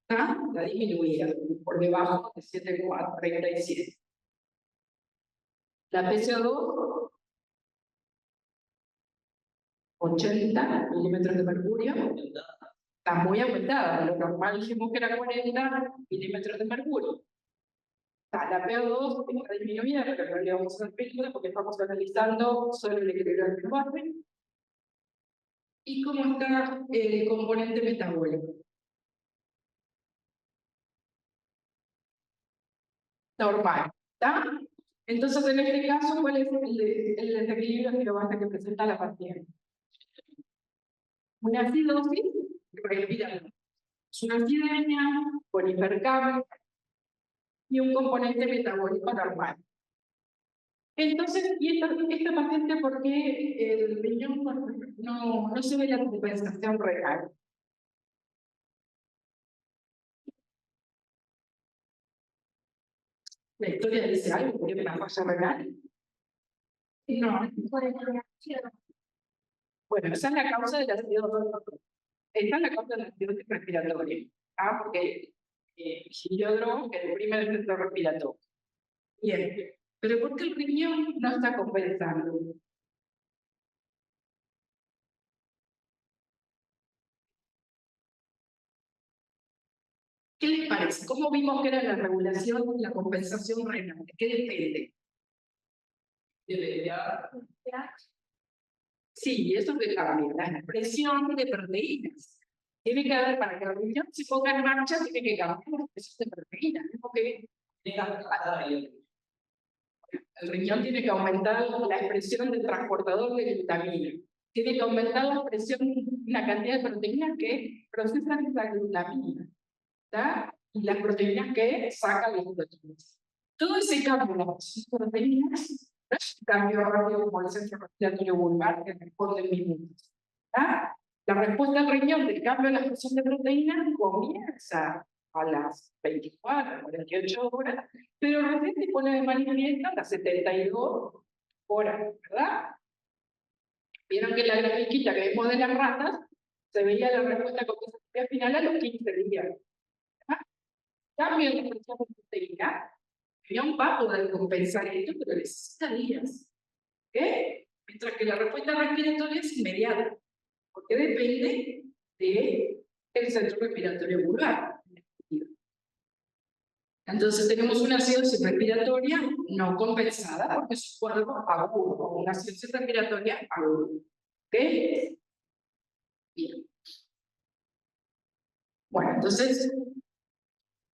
Está disminuida, por debajo de 7,37. La PCO2, 80 milímetros de mercurio, está muy aumentada. Lo normal dijimos que era 40 milímetros de mercurio. La PO2 está disminuida, pero no le vamos a hacer película porque estamos analizando solo el equilibrio del lenguaje. ¿Y cómo está el componente metabólico? Normal, ¿está? Entonces, en este caso, ¿cuál es el desequilibrio kilobase que presenta la paciente? Una acidosis respiratoria. Es una acidemia con hipercambio y un componente metabólico normal. Entonces, ¿y esta paciente por qué el riñón no se ve la compensación renal? ¿La historia dice algo? ¿Por qué una falla renal? No. Bueno, esa es la causa de la acidosis. Esta es la causa de la acidosis respiratoria. Porque ingirió droga que deprime el centro respiratorio. Bien, pero ¿por qué el riñón no está compensando? ¿Qué les parece? ¿Cómo vimos que era la regulación, la compensación renal? ¿De qué depende? Sí, eso que cambia, la expresión de proteínas. Tiene que haber, para que el riñón se ponga en marcha, tiene que cambiar la expresión de proteínas. El riñón tiene que aumentar la expresión del transportador de glutamina. Tiene que aumentar la expresión, la cantidad de proteínas que procesan esa glutamina. ¿Está? Y las proteínas que sacan las proteínas. Todo ese cambio en las proteínas no es un cambio rápido como el centro respiratorio vulvar que responde en minutos. ¿Está? La respuesta del riñón del cambio en la expresión de proteínas comienza a las 24, 48 horas, pero recién se pone de manifiesto a las 72 horas, ¿verdad? Vieron que la grafiquita que vemos de las ratas se veía la respuesta compensativa final a los 15 días. Cambio en la expresión de proteína, el riñón va a poder compensar esto, pero necesita días. ¿Okay? Mientras que la respuesta respiratoria es inmediata, porque depende del centro respiratorio vulvar. Entonces tenemos una acidosis respiratoria no compensada porque es un cuadro agudo, una acidosis respiratoria aguda. ¿Ok? Bien. Bueno, entonces,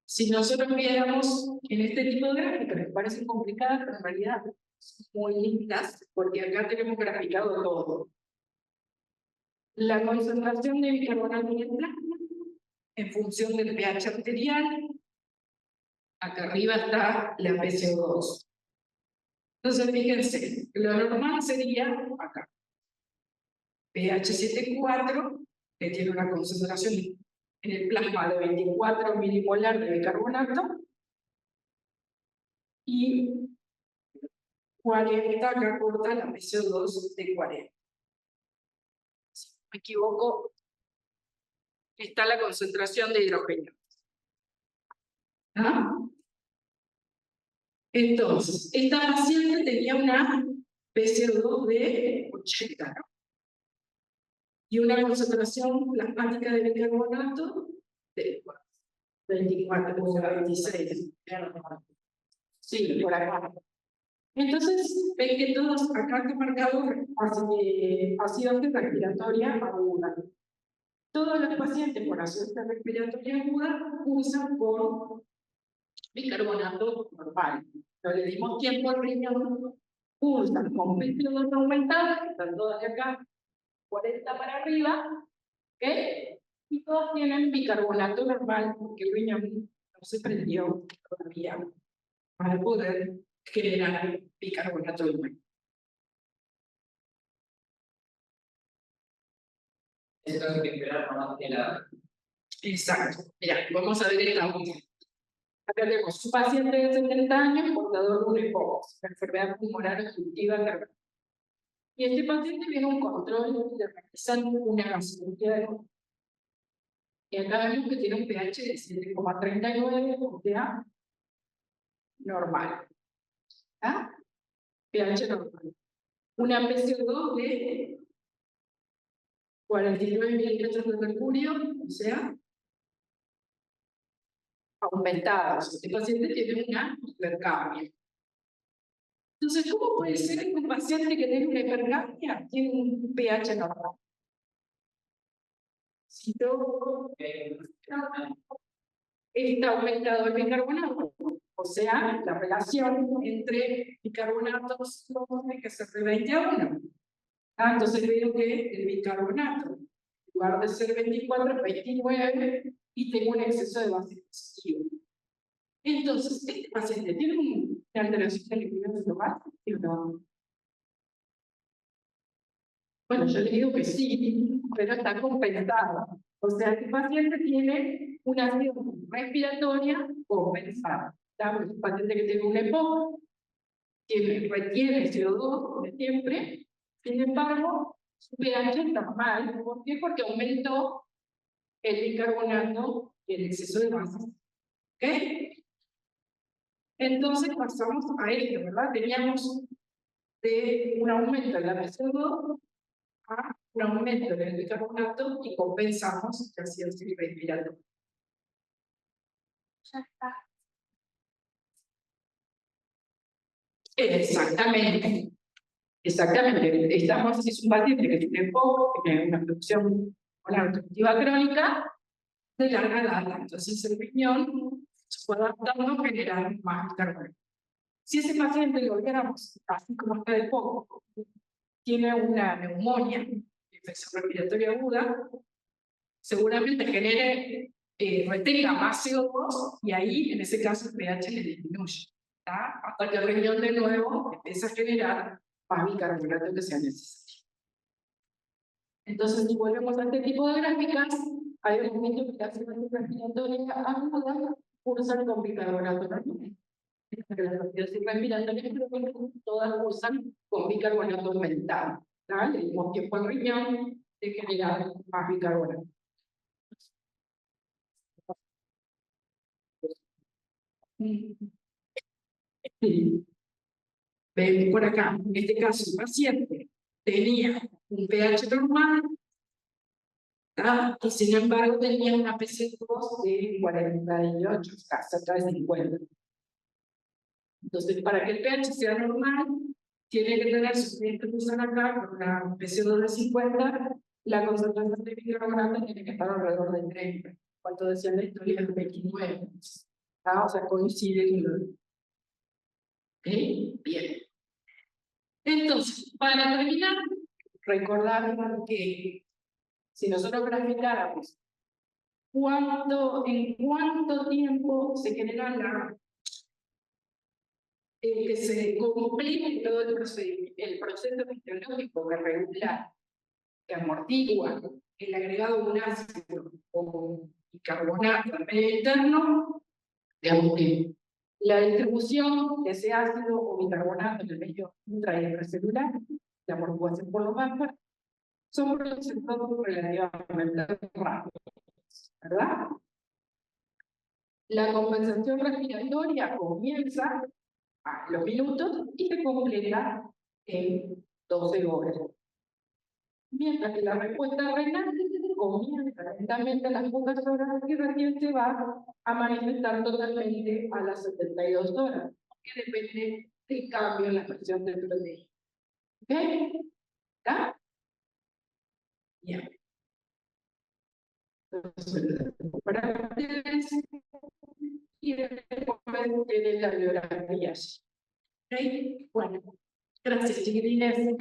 si nosotros viéramos en este tipo de gráficas, que parecen complicadas, pero en realidad son muy lindas, porque acá tenemos graficado todo. La concentración de bicarbonato en el plasma, en función del pH arterial, acá arriba está la PCO2. Entonces, fíjense, lo normal sería acá. pH 7,4, que tiene una concentración en el plasma de 24 milimolar de bicarbonato, y 40, acá corta la PCO2 de 40. Si no me equivoco, está la concentración de hidrógeno. ¿Ah? Entonces, esta paciente tenía una PCO2 de 80, ¿no? Y una concentración plasmática de bicarbonato de 24 o 26. Sí, por acá. Entonces, ven que todos acá están marcados acidosis respiratoria aguda. Todos los pacientes con acidosis respiratoria aguda usan por bicarbonato normal. No le dimos tiempo al riñón, usan con PCO2 aumentada, que están todas de acá, 40 para arriba, ¿ok? Y todos tienen bicarbonato normal, porque el riñón no se prendió todavía para poder generar bicarbonato humano. Esto hay que esperar más que la... Exacto. Mira, vamos a ver esta última. Acá tenemos un paciente de 70 años, portador de un EPOC, enfermedad pulmonar obstructiva cardíaca. Y este paciente viene a un control de realizar una gasometría de control. Y acá vemos que tiene un pH de 7,39, o sea, normal. ¿Ah? pH normal. Una PCO2 de 49 mililitros de mercurio, o sea, aumentada. O sea, este paciente tiene una hipercapnia. Entonces, ¿cómo puede ser que un paciente que tiene una hipercapnia tiene un pH normal? Si no, está aumentado el bicarbonato. O sea, la relación entre bicarbonatos tiene que ser de 20 a 1. Entonces veo que el bicarbonato, en lugar de ser 24, es 29 y tengo un exceso de base positiva. Entonces, este paciente tiene una alteración del equilibrio global, ¿sí o no? Bueno, yo le digo que sí, pero está compensado. O sea, este paciente tiene una acción respiratoria compensada. Es un paciente que tiene un EPOC, que retiene CO2 de siempre, sin embargo, su pH está mal. ¿Por qué? Porque aumentó el bicarbonato y el exceso de bases. ¿Ok? Entonces pasamos a esto, ¿verdad? Teníamos de un aumento en la PCO2 a un aumento en el bicarbonato y compensamos la acción respiratoria. Ya está. Exactamente. Exactamente. Estamos, es un paciente que tiene EPOC, que tiene una producción obstructiva crónica de larga data. Entonces el riñón se fue adaptando a generar más bicarbonato. Si ese paciente lo viéramos así como está de poco, tiene una neumonía, infección respiratoria aguda, seguramente genere, retenga más CO2 y ahí, en ese caso, el pH le disminuye, ¿tá? Hasta que el riñón de nuevo empieza a generar más bicarbonato que sea necesario. Entonces, si volvemos a este tipo de gráficas, hay un momento que la acción respiratoria aguda cursan con bicarbonato también. Que las actividades respiratorias todas cursan con bicarbonato aumentado. Le dimos tiempo al riñón de generar más bicarbonato. Sí. Ven por acá, en este caso el paciente tenía un pH normal, y sin embargo tenía una PCO2 de 48, cerca de 50. Entonces, para que el pH sea normal, tiene que tener suficiente usan acá con una PCO2 de 50, la concentración de bicarbonato tiene que estar alrededor de 30. Cuanto decía la historia, es 29. O sea, coincide con lo... Bien. Entonces, para terminar, recordar que si nosotros graficáramos en cuánto tiempo se genera que se complete todo el proceso fisiológico que regula, que amortigua el agregado de un ácido o bicarbonato al medio interno, digamos que la distribución de ese ácido o bicarbonato en el medio intra y extracelular, la amortiguación por los vapores, son procesos relativamente rápidos, ¿verdad? La compensación respiratoria comienza a los minutos y se completa en 12 horas. Mientras que la respuesta renal comienza lentamente a las pocas horas y recién se va a manifestar totalmente a las 72 horas, que depende del cambio en la presión del proteína. ¿Ok? ¿Está? Bien. Entonces, para ustedes, y después tienen la biografía. ¿Ok? Bueno, gracias, chiquitines.